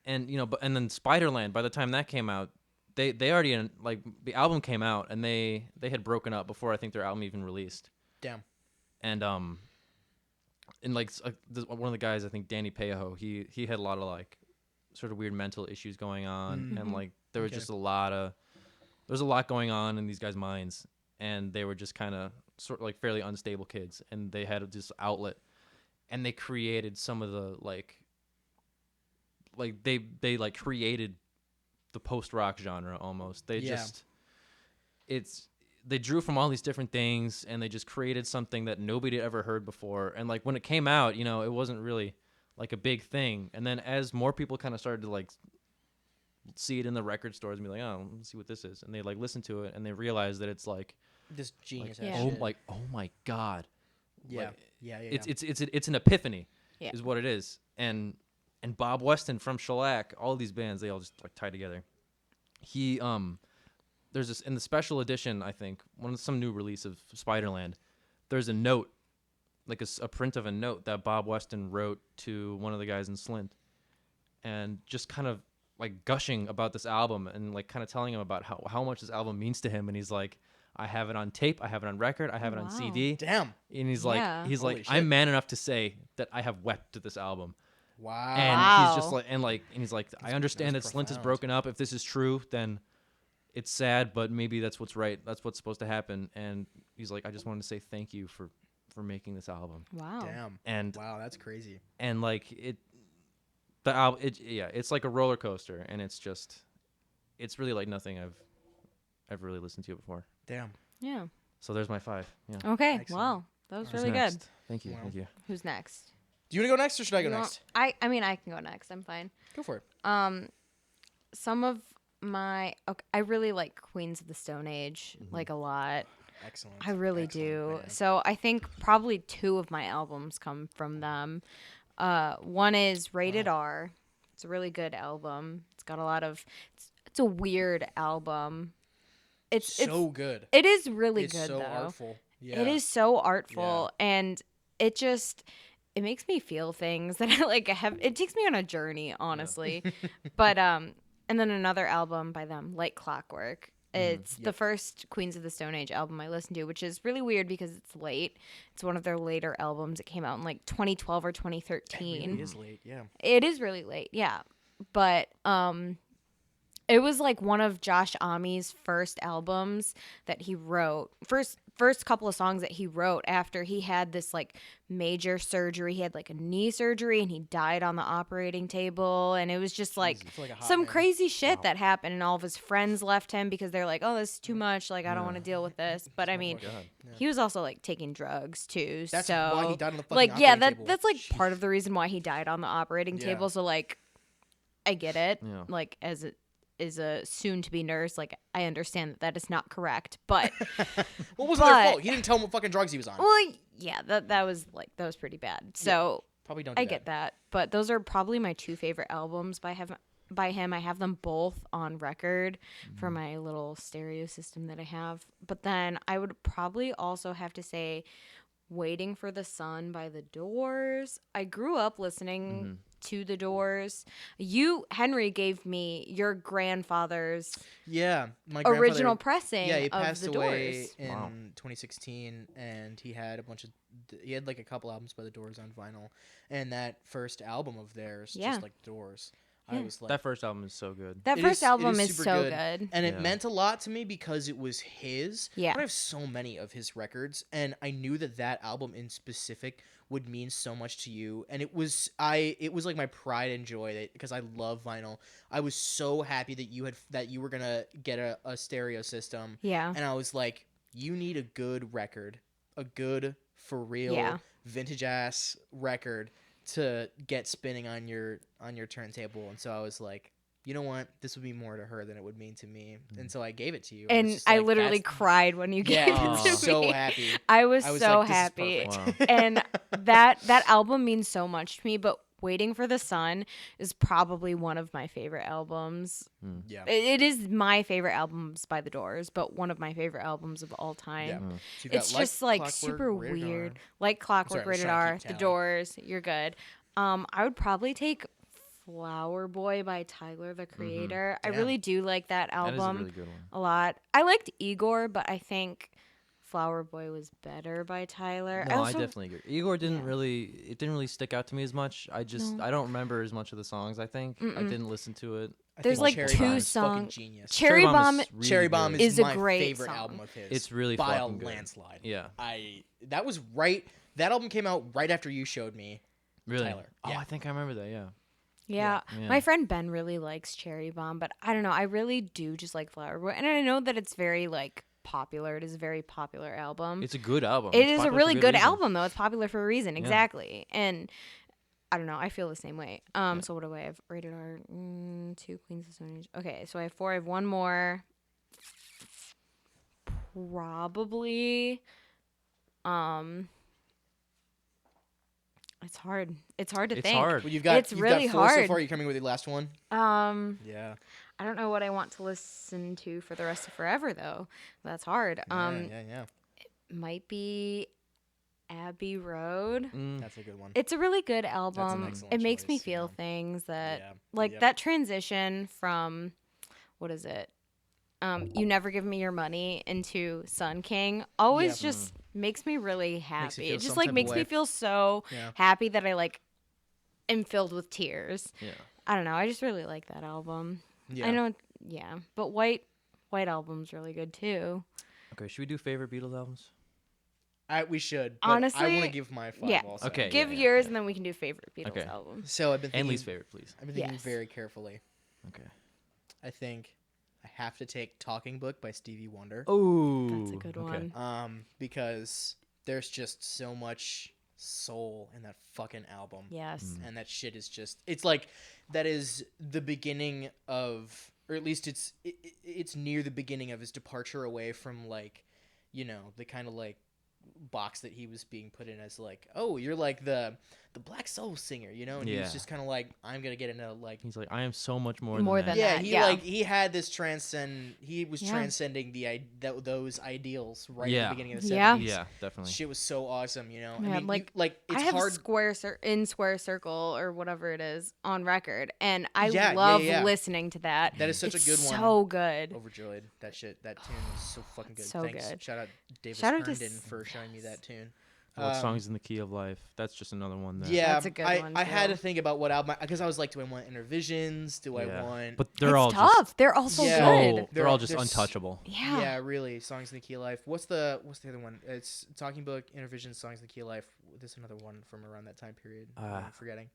you know, and then Spiderland, by the time that came out, they already like the album came out and they had broken up before I think their album even released. Damn. And like one of the guys, I think Danny Pejo, he had a lot of like sort of weird mental issues going on, and like there was just a lot going on in these guys' minds, and they were just kind of sort of like fairly unstable kids, and they had this outlet, and they created some of the like they like created the post-rock genre almost. They drew from all these different things, and they just created something that nobody had ever heard before. And like when it came out, you know, it wasn't really like a big thing. And then as more people kind of started to like see it in the record stores and be like, oh, let's see what this is, and they like listen to it and they realize that it's like This genius. Yeah. ass oh shit. my god, Yeah. like, Yeah. it's an epiphany, Yeah. is what it is. And Bob Weston from Shellac, all these bands, they all just like tie together. He there's this in the special edition, I think, some new release of Spiderland. There's a note, like a print of a note that Bob Weston wrote to one of the guys in Slint, and just kind of like gushing about this album and like kind of telling him about how much this album means to him. And he's like, I have it on tape, I have it on record, I have it on Wow. CD. Damn. And he's Yeah. like, Holy shit. I'm man enough to say that I have wept to this album. Wow. And Wow. he's just like, and he's like, I understand that that's Slint is profound. broken up. If this is true, then it's sad, but maybe that's what's right. That's what's supposed to happen. And he's like, I just wanted to say thank you for making this album. Wow. Damn. And Wow, that's crazy. and like the album, it's like a roller coaster, and it's really like nothing I've really listened to before. Damn. Yeah. So there's my 5. Yeah. Okay. Excellent. Wow. That was Who's really good. next? Thank you. Wow. Thank you. Who's next? Do you want to go next or should I go You want- next? I mean, I can go next. I'm fine. Go for it. Some of I really like Queens of the Stone Age, like a lot. Excellent. I really Excellent do. band. So I think probably 2 of my albums come from them. One is Rated R. It's a really good album. It's got a lot of. It's a weird album. It's so good. It is really It's good so though. artful. Yeah. It is so artful, and it makes me feel things that I like have. It takes me on a journey, honestly. But and then another album by them, Like Clockwork. It's the first Queens of the Stone Age album I listened to, which is really weird because it's late. It's one of their later albums. It came out in like 2012 or 2013. It really is late, yeah. It is really late, yeah. But it was like one of Josh Amme's first albums that he wrote. First couple of songs that he wrote after he had this like major surgery. He had like a knee surgery and he died on the operating table, and it was just like some crazy shit that happened, and all of his friends left him because they're like, "Oh, this is too much. Like I don't want to deal with this." But I mean, he was also like taking drugs too. That's so why he died on the fucking like operating table. that's like part of the reason why he died on the operating table. So like I get it. Yeah. Like as it is a soon-to-be nurse, like I understand that is not correct, but what wasn't their fault? He didn't tell them what fucking drugs he was on. Well, yeah, that was pretty bad. So probably don't. I get that, but those are probably my two favorite albums by him. I have them both on record for my little stereo system that I have. But then I would probably also have to say Waiting for the Sun by The Doors. I grew up listening to The Doors. You, Henry, gave me your grandfather's my original pressing. Yeah, he of passed The away Doors. in 2016, and he had like a couple albums by The Doors on vinyl, and that first album of theirs, just like The Doors. I was like, that first album is so good. That first album is so good. And it meant a lot to me because it was his. Yeah. I have so many of his records, and I knew that album in specific would mean so much to you. And it was like my pride and joy because I love vinyl. I was so happy that you were gonna get a stereo system. Yeah. And I was like, you need a good record, a good for real vintage ass record to get spinning on your turntable. And so I was like, you know what, this would be more to her than it would mean to me, and so I gave it to you. And I literally cried when you gave it to me. So happy. I was like, so this is happy. perfect. And that album means so much to me. But Waiting for the Sun is probably one of my favorite albums. Yeah, it is my favorite albums by The Doors, but one of my favorite albums of all time. Yeah. So It's just like super weird. Like Clockwork, Rated R, The Doors. You're good. I would probably take Flower Boy by Tyler, the Creator. I really do like that album That is a really good one. a lot. I liked Igor, but I think Flower Boy was better by Tyler. No, I definitely agree. Igor didn't really stick out to me as much. I don't remember as much of the songs, I think. I didn't listen to it. There's like Cherry two Bomb is fucking songs. genius. Cherry Bomb Cherry Bomb is is a my great favorite song. album of his. It's really by a fucking good. landslide. Yeah. That album came out right after you showed me Really? Tyler. Oh, Yeah. I think I remember that, yeah. Yeah. Yeah. My friend Ben really likes Cherry Bomb, but I don't know. I really do just like Flower Boy. And I know that it's very like popular. It is a very popular album. It's a good album. It It's is a popular really for good reason. album though. It's popular for a reason. Exactly. And I don't know. I feel the same way. So what do I have? Rated R, 2 Queens of Stone Age. Okay, so I have 4. I have one more. Probably. It's hard. It's hard to It's think. hard. Well, you've It's got really 4 so hard. far. You're coming with your last one. Yeah. I don't know what I want to listen to for the rest of forever though. That's hard. Yeah. Might be Abbey Road. That's a good one. It's a really good album. excellent It makes me choice, feel things that Yeah. like Yep. that transition from what is it? You Never Give Me Your Money into Sun King always just makes me really happy. feel It just some like type of makes me way. feel so Yeah. happy that I like am filled with tears. Yeah. I don't know. I just really like that album. Yeah. I know, yeah, but White Album's really good too. Okay, should we do favorite Beatles albums? We should. But Honestly, I want to give my 5 yeah. also. Okay. Give yeah, yours, yeah. and then we can do favorite Beatles Okay. album. So I've been thinking, And least favorite, please. I've been thinking Yes. very carefully. Okay. I think I have to take Talking Book by Stevie Wonder. Oh, That's a good one. Because there's just so much soul in that fucking album. Yes. And that shit is just, it's like, that is the beginning of, or at least it's near the beginning of his departure away from like, you know, the kind of like box that he was being put in as like, oh, you're like the black soul singer, you know, and he was just kind of like, I'm gonna get into like. He's like, I am so much more More than than that. Yeah, that. he had this transcend. He was transcending those ideals right at the beginning of the 70s. Yeah, definitely. Shit was so awesome, you know. Yeah, I mean, like, it's I have hard. Square Circle or whatever it is on record, and I Yeah, love yeah. listening to that. That is such a good one. So good. Overjoyed. That tune is so fucking good. So Thanks. good. Shout out Davis Shout out to Herndon for showing me that tune. What songs in the key of life? That's just another one. That Yeah, That's a good one, I had to too. think about what album, because I was like, do I want Intervisions? Do I want? But they're It's all tough. just They're all so good. they're all just they're untouchable. Yeah. Yeah, really. Songs in the Key of Life. What's the other one? It's Talking Book, Intervision, Songs in the Key of Life. There's another one from around that time period. I'm forgetting.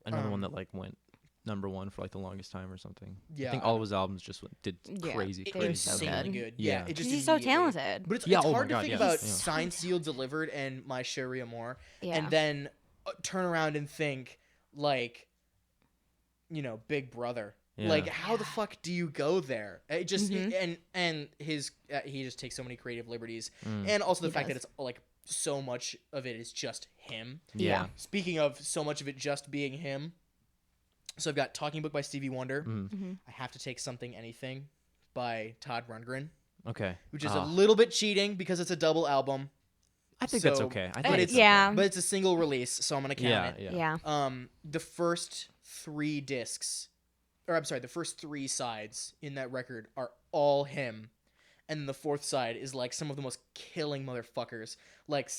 Another one that like went #1 for like the longest time or something. Yeah, I think all of his albums just did crazy, they were crazy. so Insanely good. good. Yeah, it just He's so immediately- talented. But it's Yeah, oh my hard to God, think yeah. about He's so Signed, Sealed, Delivered, and My Sharia More, Yeah. and then turn around and think like, you know, Big Brother. Yeah. Like, how the fuck do you go there? It just Mhm. and his he just takes so many creative liberties, and also the He fact does. that it's like so much of it is just him. Yeah. Speaking of so much of it just being him, so I've got Talking Book by Stevie Wonder. I have to take Something Anything by Todd Rundgren, Okay. which is a little bit cheating because it's a double album. I think that's so- okay. I but think it's yeah. but it's a single release, so I'm gonna count it. Yeah. Yeah. The first 3 discs, or I'm sorry, the first 3 sides in that record are all him, and the 4th side is like some of the most killing motherfuckers. Like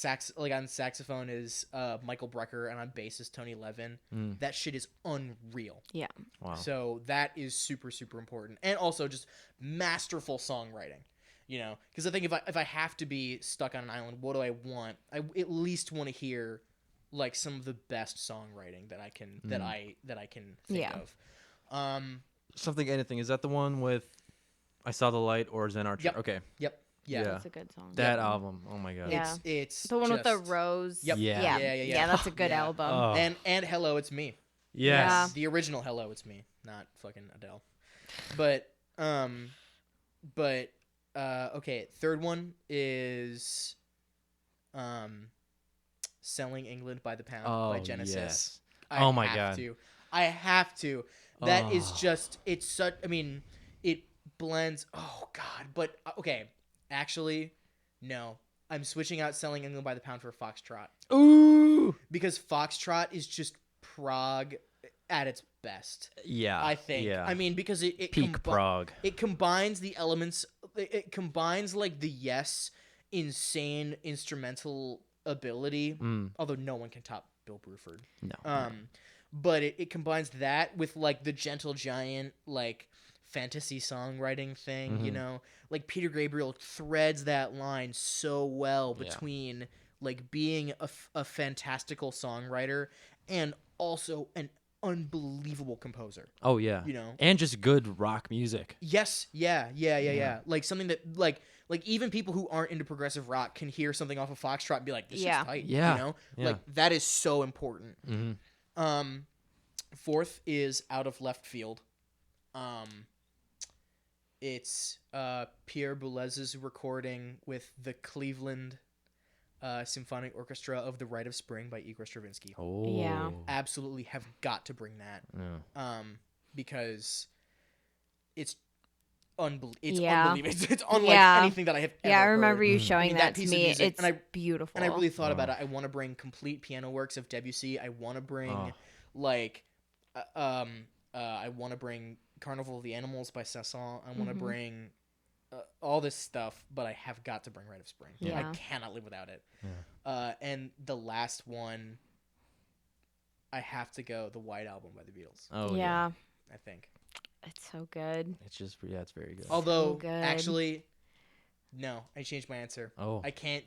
on saxophone is Michael Brecker, and on bass is Tony Levin. That shit is unreal. Yeah. Wow. So that is super, super important, and also just masterful songwriting. You know, because I think if I have to be stuck on an island, what do I want? I at least want to hear like some of the best songwriting that I can that I can think Yeah. of. Something Anything, is that the one with I Saw the Light or Zen Archer? Yep. Okay. Yep. Yeah. Yeah. That's a good song. That album. Oh my god. Yeah. It's The one with the just- rose. Yep. Yeah. Yeah, that's a good Yeah. album. Oh. And Hello, It's Me. Yes. Yeah. The original Hello, It's Me, not fucking Adele. But okay, third one is Selling England by the Pound by Genesis. Yes. I Oh my have God. to. I have to. That is Oh. just, it's such, I mean, it blends, oh God, but okay, actually, no. I'm switching out Selling England by the Pound for Foxtrot. Ooh. Because Foxtrot is just prog at its best. Yeah. I think. Yeah. I mean, because it peak prog. It combines the elements. It combines like the Yes insane instrumental ability. Although no one can top Bill Bruford. No. But it combines that with like the Gentle Giant like fantasy songwriting thing. You know, like Peter Gabriel threads that line so well between like being a fantastical songwriter and also an unbelievable composer. Oh yeah. You know, and just good rock music. yes, yeah. Like something that like even people who aren't into progressive rock can hear something off of Foxtrot and be like, this is tight. Yeah. You know, Yeah. like that is so important. Mm-hmm. Fourth is Out of Left Field. It's Pierre Boulez's recording with the Cleveland Symphonic Orchestra of The Rite of Spring by Igor Stravinsky. Oh. Yeah. Absolutely have got to bring that. Yeah. Because it's unbelievable. It's Yeah. unbelievable. It's unlike Yeah. anything that I have ever Yeah, I remember heard. you showing I mean, that to piece of me. music, It's and I beautiful. And I really thought about it. I want to bring complete piano works of Debussy. I want to bring like I want to bring Carnival of the Animals by Saint-Saëns. I want to bring all this stuff, but I have got to bring Rite of Spring. Yeah. I cannot live without it. Yeah. And the last one, I have to go the White Album by the Beatles. Oh yeah. I think. It's so good. It's just it's very good. Although good. actually, no, I changed my answer. Oh. I can't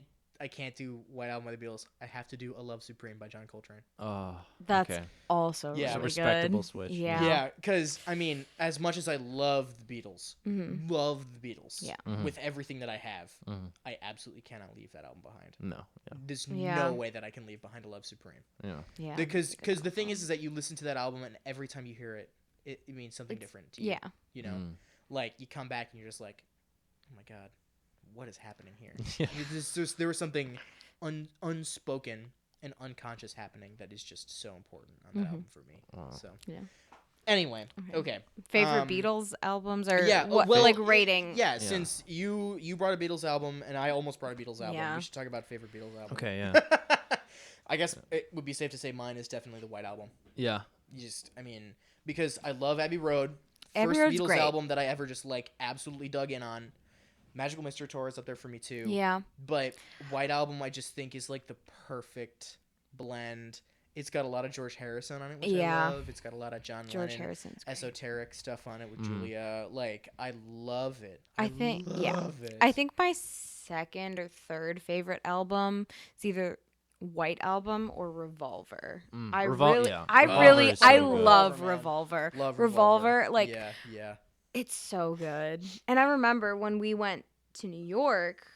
do White Album by the Beatles. I have to do A Love Supreme by John Coltrane. Oh. That's okay. also Yeah. It's a really respectable good. switch. Yeah. Yeah, because I mean, as much as I love the Beatles, love the Beatles, Yeah. with everything that I have, I absolutely cannot leave that album behind. No. Yeah. There's Yeah. no way that I can leave behind A Love Supreme. Yeah. Yeah. Because the thing is that you listen to that album and every time you hear it, it means something different to you. Yeah. You know, like you come back and you're just like, oh my god, what is happening here? Yeah. There was something unspoken and unconscious happening that is just so important on that album for me. So Yeah. anyway, okay. Favorite Beatles albums or Yeah, what, well, like rating? Yeah, since you brought a Beatles album and I almost brought a Beatles album, Yeah. we should talk about favorite Beatles album. Okay, yeah. I guess it would be safe to say mine is definitely the White Album. Yeah. Because I love Abbey Road. Abbey First Road's Beatles great. album that I ever just like absolutely dug in on. Magical Mystery Tour is up there for me too. Yeah. But White Album I just think is like the perfect blend. It's got a lot of George Harrison on it, which I love. It's got a lot of John George Lennon Harrison's great. esoteric stuff on it with Julia. Like, I love it. I think it. I think my second or third favorite album is either White Album or Revolver. I Revolver is so I good. love man. Revolver. Love Revolver, like yeah. it's so good. And I remember when we went to New York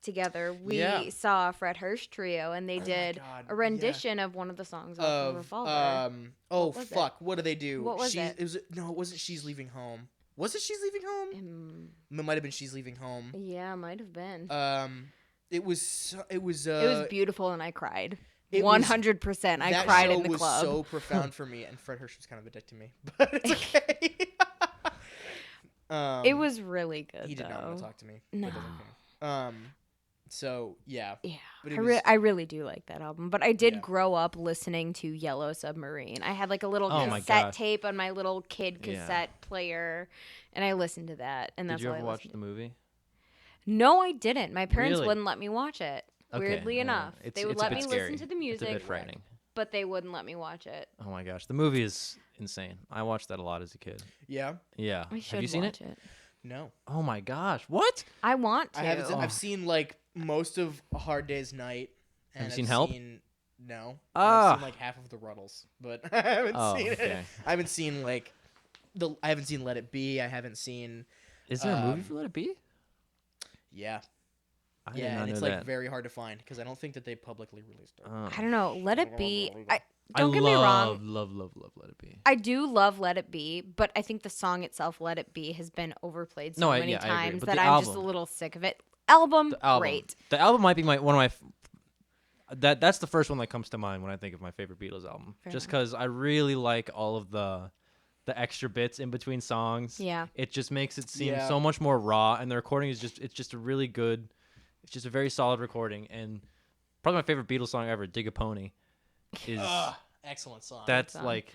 together, we saw a Fred Hirsch trio, and they did God, a rendition of one of the songs off of Revolver. What was it? What do they do? What was it? It wasn't She's Leaving Home. Was it She's Leaving Home? It might have been She's Leaving Home. Yeah, might have been. It was beautiful, and I cried. It was- 100%. I cried in the club. That show was so profound for me, and Fred Hirsch was kind of a dick to me, but it's okay. It was really good. He did not want to talk to me. No. But that's okay. So yeah. Yeah, But it was- I really do like that album. But I did Yeah. grow up listening to Yellow Submarine. I had like a little Oh my cassette gosh. tape on my little kid Yeah. cassette player, and I listened to that. And Did that's you all ever I watch listened the movie? to. No, I didn't. My parents Really? wouldn't let me watch it. Okay, Weirdly yeah. enough, It's- they would it's a let bit me scary. listen to the music, It's a bit frightening. but they wouldn't let me watch it. Oh my gosh, the movie is insane. I watched that a lot as a kid. Yeah. Yeah. I should Have you seen watch it? it. No. Oh my gosh, what? I want to. I haven't. Oh. I've seen like most of A Hard Day's Night. And Have you seen I've Help? No. Ah. I've seen like half of the Ruddles, but I haven't Oh, seen okay. it. I haven't seen like I haven't seen Let It Be. I haven't seen. Is there a movie for Let It Be? Yeah. I did Yeah, not and it's know like that. very hard to find because I don't think that they publicly released it. Oh. I don't know. Let It Be. I Don't get me wrong. love Let It Be. I do love Let It Be, but I think the song itself, Let It Be, has been overplayed so many I agree, times but that the I'm just a album- little sick of it. Album, The album. great. The album might be one of my. That's the first one that comes to mind when I think of my favorite Beatles album. Fair Just enough. because I really like all of the extra bits in between songs. Yeah. It just makes it seem Yeah. so much more raw, and the recording is it's just a really good. It's just a very solid recording, and probably my favorite Beatles song ever, "Dig a Pony," is Excellent song. that's song. like,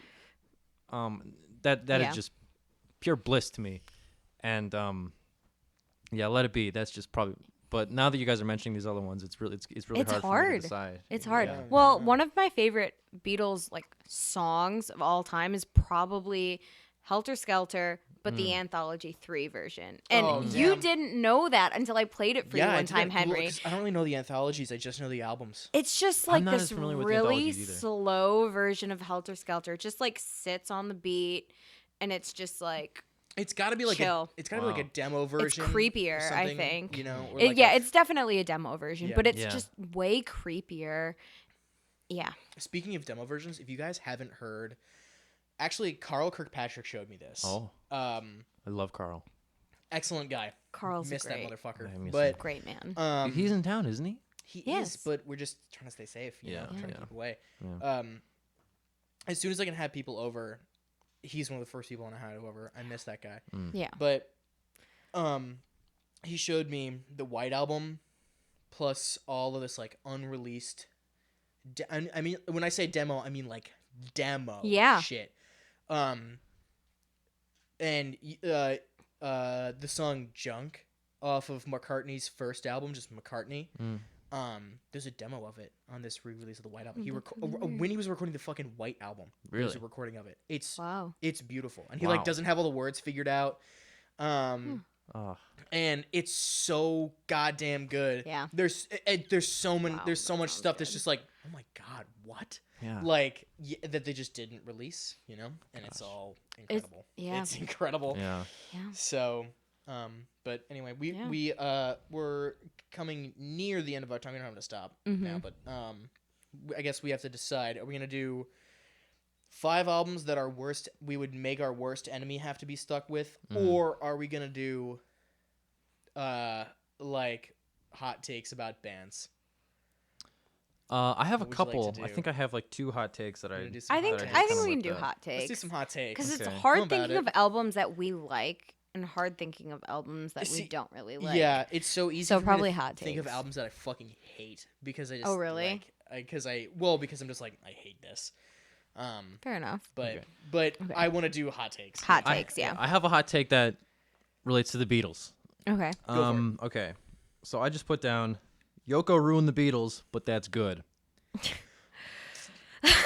that Yeah. is just pure bliss to me, and yeah, Let It Be. That's just probably. But now that you guys are mentioning these other ones, it's really It's hard for me to hard. decide. It's hard. Yeah. Well, one of my favorite Beatles like songs of all time is probably Helter Skelter, but the Anthology 3 version. And Oh, you damn. didn't know that until I played it for you I one time, didn't- well, Henry. 'cause I don't really know the anthologies. I just know the albums. It's just I'm like not this as familiar with the really anthologies either. slow version of Helter Skelter. It just like sits on the beat, and it's just like It's got to be like Chill. it's got to be like a Wow. demo it's version. or creepier, I something, think. You know, or It- like yeah, it's definitely a demo version, Yeah. but it's Yeah. just way creepier. Yeah. Speaking of demo versions, if you guys haven't heard, actually, Carl Kirkpatrick showed me this. Oh, I love Carl. Excellent guy. Carl's Missed great. that motherfucker. I miss But Great man. He's in town, isn't he? he Yes. is, but we're just trying to stay safe. You know, Yeah, trying yeah. to keep away. Yeah. As soon as I can have people over, he's one of the first people I want to have over. I miss that guy. Yeah. But he showed me the White Album plus all of this like unreleased I mean when I say demo, I mean like demo Yeah. shit. And the song Junk off of McCartney's first album, just McCartney. There's a demo of it on this re-release of the White Album. He when he was recording the fucking White Album. There's Really? a recording of it. It's Wow. it's beautiful. And he Wow. like doesn't have all the words figured out. Oh, And it's so goddamn good. Yeah. There's so many Wow, there's so that much sounds stuff that's good. just like, oh my god, what? yeah. Like that they just didn't release, you know? And it's all incredible. yeah. It's incredible. Yeah. Yeah. So, but anyway, we're coming near the end of our time. We don't have to stop now, but I guess we have to decide: are we gonna do 5 albums that we would make our worst enemy have to be stuck with, or are we gonna do like hot takes about bands? I have a What would you like couple. to I do? think I have like 2 hot takes that You I. wanna do some I think hot I takes? think we Kinda can do like that. hot takes. Let's do some hot takes. Because it's Okay. hard I'm about thinking it. of albums that we like and hard thinking of albums that See, we don't really like. Yeah, it's so easy. So for me probably to hot think of takes. albums that I fucking hate because I just. Oh, really? Because I'm just like I hate this. Fair enough. But Okay. Okay. I want to do hot takes. Hot I- takes, yeah. I have a hot take that relates to the Beatles. Okay. Go for it. Okay. So I just put down Yoko ruined the Beatles, but that's good.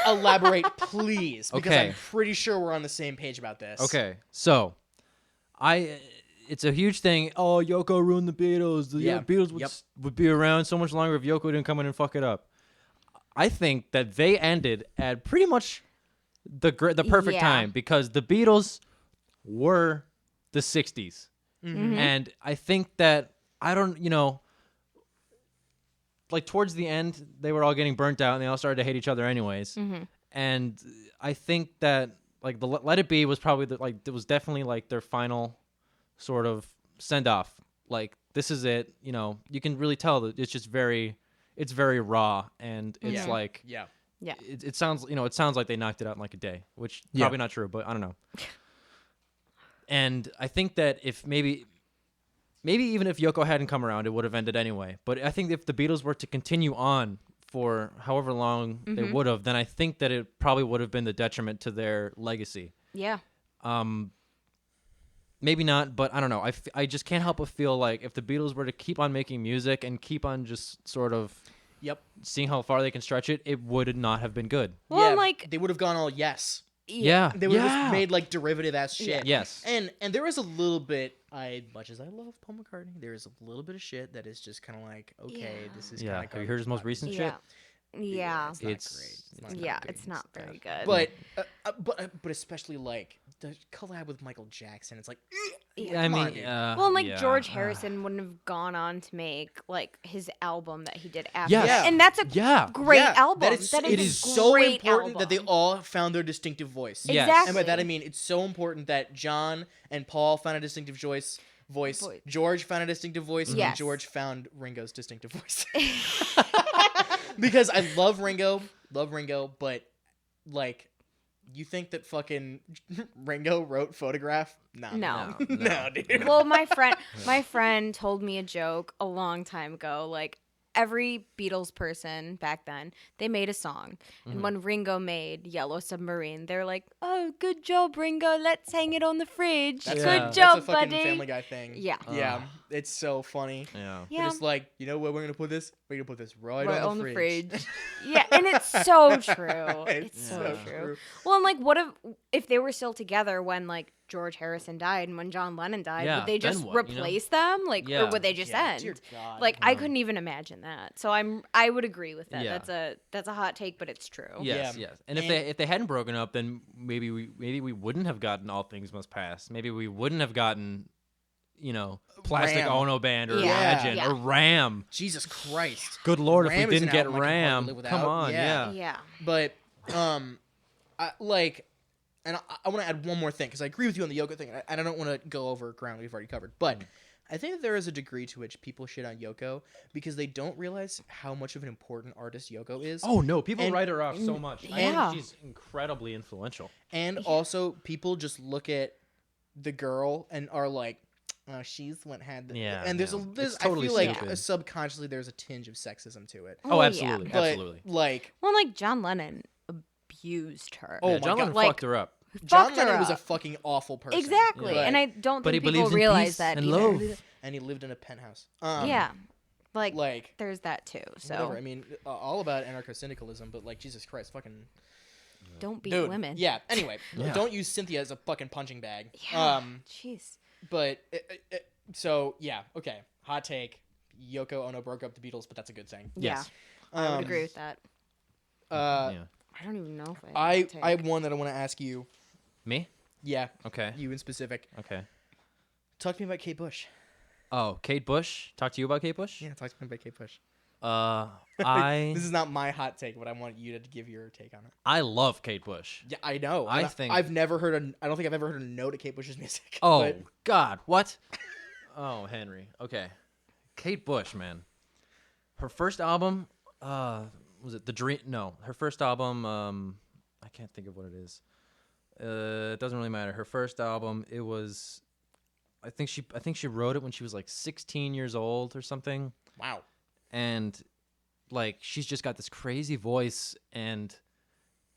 Elaborate, please, because Okay. I'm pretty sure we're on the same page about this. Okay. So it's a huge thing. Oh, Yoko ruined the Beatles. The Yeah. Beatles would, Yep. would be around so much longer if Yoko didn't come in and fuck it up. I think that they ended at pretty much the perfect Yeah. time because the Beatles were the 60s. Mhm. And I think that like towards the end, they were all getting burnt out and they all started to hate each other anyways. Mhm. And I think that like the Let It Be was probably it was definitely like their final sort of send off. Like this is it, you can really tell that it's very raw and it's Yeah. like Yeah. Yeah. it sounds like they knocked it out in like a day, which probably not true, but I don't know. And I think that if maybe even if Yoko hadn't come around, it would have ended anyway. But I think if the Beatles were to continue on for however long they would have, then I think that it probably would have been the detriment to their legacy. Yeah. Maybe not, but I don't know. I just can't help but feel like if the Beatles were to keep on making music and keep on just sort of Yep. seeing how far they can stretch it, it would not have been good. Well, yeah, like they would have gone all yes. Yeah. They would have yeah. just made like derivative ass shit. Yes. And there is a little bit. Much as I love Paul McCartney, there is a little bit of shit that is just kind of like, okay, Yeah. this is Yeah. kind of. Have you heard his most recent shit? yeah. Yeah. It's not It's- great. It's not Yeah, great. it's not very good. But especially like the collab with Michael Jackson, it's like, Yeah. I come on, mean, dude. Well, and like yeah. George Harrison wouldn't have gone on to make like his album that he did after Yes. that. And that's a Yeah. great Yeah, album. That is, That it a is so great important that they album. all found their distinctive voice. Yes. Exactly. And by that I mean it's so important that John and Paul found a distinctive voice. George found a distinctive voice, and Yes. George found Ringo's distinctive voice. Because I love Ringo, but like, you think that fucking Ringo wrote Photograph? No. No. No, dude. Well, my friend told me a joke a long time ago. Like every Beatles person back then, they made a song, and when Ringo made Yellow Submarine, they're like, "Oh, good job, Ringo. Let's hang it on the fridge. That's Good Yeah. job, that's a fucking buddy." Family Guy thing. Yeah. Yeah, it's so funny. Yeah. Yeah. They're just like, you know where we're gonna put this? We're gonna put this right on the fridge. Yeah, and it's so true. It's so so true. Well, and like, what if they were still together when like George Harrison died and when John Lennon died? Yeah, Would they then just what, replace them? Like, Yeah. or would they just Yeah, end? dear God. Like, I couldn't even imagine that. So I would agree with that. Yeah. That's a hot take, but it's true. Yes, Yeah. yes. And if they hadn't broken up, then maybe we wouldn't have gotten All Things Must Pass. Maybe we wouldn't have gotten, Plastic Ram. Ono Band or Yeah. Imagine Yeah. or Ram. Jesus Christ. Good Lord, Ram if is we an didn't get album I can Ram, hardly live come without. on, Yeah. Yeah. But I like, and I want to add one more thing because I agree with you on the Yoko thing, and I don't want to go over ground we've already covered. But I think that there is a degree to which people shit on Yoko because they don't realize how much of an important artist Yoko is. Oh no, people And- write her off so much. I Yeah. think she's incredibly influential. And also, people just look at the girl and are like, "Oh, she's what had." The... Yeah, And there's no. there's It's totally I feel like stupid. subconsciously there's a tinge of sexism to it. Oh, yeah. absolutely, But absolutely. like, Well, like John Lennon abused her. Oh Yeah, my John God. Lennon Like- fucked her up. John fucked her Lennon was a up. fucking awful person. Exactly, Yeah. and I don't But he think people believes in realize peace that and either. love. And he lived in a penthouse. Yeah, like, Like, there's that too. So whatever. I mean, all about anarcho-syndicalism, but like, Jesus Christ, fucking don't beat dude. women. Yeah. Anyway, Yeah. don't use Cynthia as a fucking punching bag. Yeah. Jeez. But so yeah, okay. Hot take: Yoko Ono broke up the Beatles, but that's a good thing. Yeah, Yes. I would agree with that. Yeah. I don't even know if I have one that I want to ask you. Me? Yeah, Okay. you in specific. Okay. Talk to me about Kate Bush. Oh, Kate Bush. Talk to you about Kate Bush? Yeah, talk to me about Kate Bush. I This is not my hot take, but I want you to give your take on it. I love Kate Bush. Yeah, I know. I And think- I've never heard. I don't think I've ever heard a no to Kate Bush's music. Oh but God, what? Oh, Henry. Okay. Kate Bush, man. Her first album, was it The Dream? No, her first album, I can't think of what it is. It doesn't really matter. Her first album, it was, I think she wrote it when she was like 16 years old or something. Wow. And like she's just got this crazy voice, and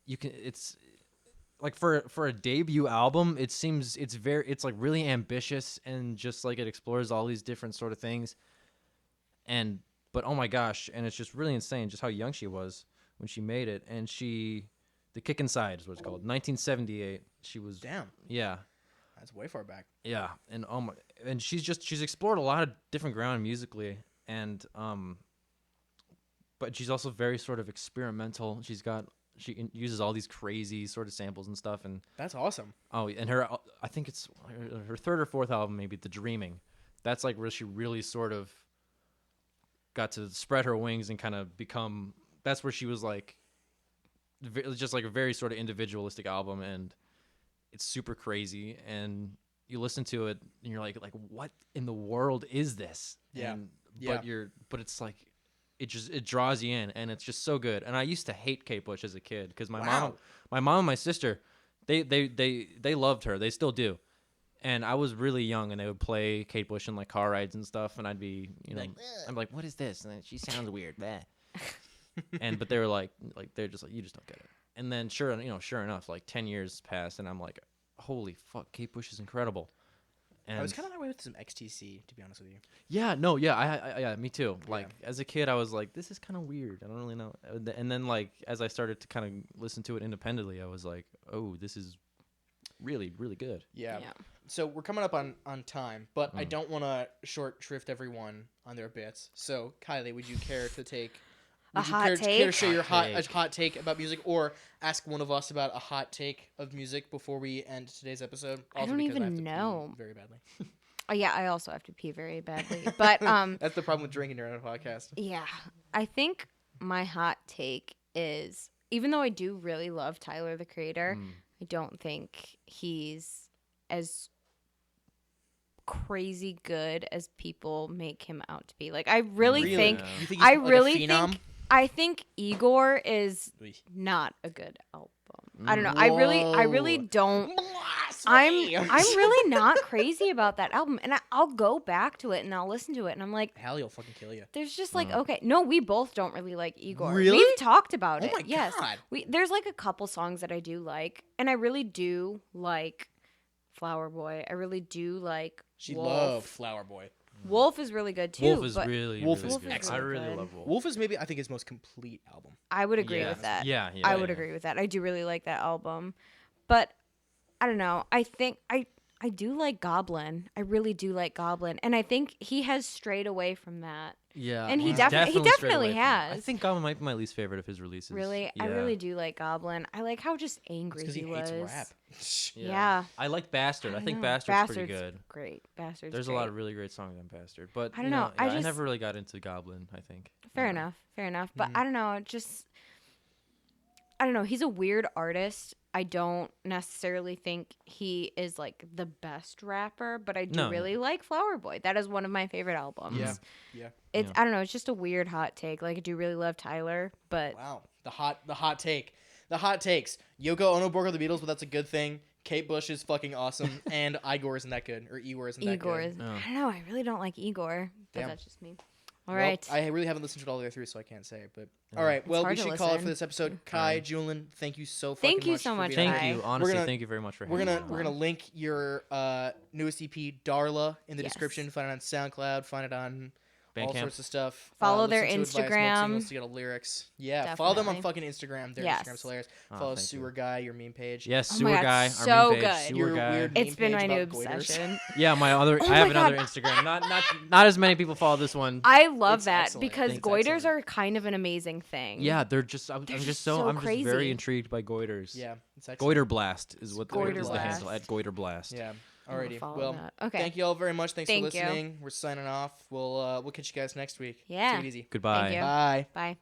it's like for a debut album, it's like really ambitious, and just like it explores all these different sort of things. But oh my gosh, and it's just really insane just how young she was when she made it. And The Kick Inside is what it's called. 1978. She was. Damn. Yeah. That's way far back. Yeah, and she's explored a lot of different ground musically, and but she's also very sort of experimental. She uses all these crazy sort of samples and stuff, and that's awesome. Oh, and I think it's her third or fourth album, maybe, The Dreaming. That's like where she really sort of got to spread her wings and kind of become. That's where she was like, just like a very sort of individualistic album, and it's super crazy. And you listen to it, and you're like, what in the world is this? Yeah. But it's like, it draws you in, and it's just so good. And I used to hate Kate Bush as a kid because my mom and my sister, they loved her. They still do. And I was really young, and they would play Kate Bush in like car rides and stuff, and I'd be, I'm like, what is this? And then, she sounds weird, but they were like they're just like, you just don't get it. And then sure enough, like 10 years passed, and I'm like, holy fuck, Kate Bush is incredible. And I was kind of that way with some XTC, to be honest with you. Yeah, no, yeah, yeah, me too. Like as a kid, I was like, this is kind of weird. I don't really know. And then like as I started to kind of listen to it independently, I was like, oh, this is really, really good. Yeah. So we're coming up on time, but I don't want to short shrift everyone on their bits. So Kylie, would you care to take care to share your hot take about music, or ask one of us about a hot take of music before we end today's episode? Also, I don't even I have to know. pee very badly. Oh yeah, I also have to pee very badly. But that's the problem with drinking during a podcast. Yeah, I think my hot take is, even though I do really love Tyler the Creator, I don't think he's as crazy good as people make him out to be. Like I really think you think he's I think Igor is not a good album. I don't know. I really don't. I'm really not crazy about that album, and I'll go back to it and I'll listen to it, and I'm like, Hallie will fucking kill you. There's just like, okay, no, we both don't really like Igor. Really? We've talked about it. Oh my god. There's like a couple songs that I do like, and I really do like Flower Boy. I really do like. She Wolf. loved Flower Boy. Wolf is really good too. Wolf is really good. Excellent. I really love Wolf. Wolf is maybe, I think, his most complete album. I would agree with that. Yeah, I would agree with that. I do really like that album, but I don't know. I think I do like Goblin. I really do like Goblin, and I think he has strayed away from that. Yeah, and he definitely has. I think Goblin might be my least favorite of his releases. Really, yeah. I really do like Goblin. I like how just angry he was. Hates rap. Yeah. I like Bastard. I think Bastard's pretty good. Great. There's a lot of really great songs on Bastard, but I don't know. I never really got into Goblin. I think. Fair enough. But I don't know. I don't know. He's a weird artist. I don't necessarily think he is like the best rapper, but I do really like Flower Boy. That is one of my favorite albums. Yeah. I don't know. It's just a weird hot take. Like I do really love Tyler, but wow, the hot take, the hot takes. Yoko Ono broke up the Beatles, but that's a good thing. Kate Bush is fucking awesome, and Igor isn't that good, or Igor isn't that good. I don't know. I really don't like Igor, but that's just me. All well, right. I really haven't listened to it all the way through, so I can't say it. But all right, well, we should call it for this episode. Kai, Juhlin, thank you so fucking much. Thank you so much. Thank you. Honestly, thank you very much for having me. We're gonna link your newest EP, Darla, in the description. Find it on SoundCloud. Find it on all sorts of stuff. Follow their Instagram. To get lyrics. Yeah, follow them on fucking Instagram. Their Instagram's hilarious. Follow Sewer Guy, your meme page. Yes, Sewer Guy. So our meme page, good. Sewer Guy. It's been my new obsession. Yeah, I have another Instagram. Not as many people follow this one. I love that because goiters are kind of an amazing thing. Yeah, they're just. I'm just very intrigued by goiters. Yeah, it's excellent. Goiter Blast is what is the handle at Goiter Blast. Yeah. Alrighty. Well, thank you all very much. Thanks for listening. We're signing off. We'll catch you guys next week. Yeah. Take it easy. Goodbye. Thank you. Bye. Bye.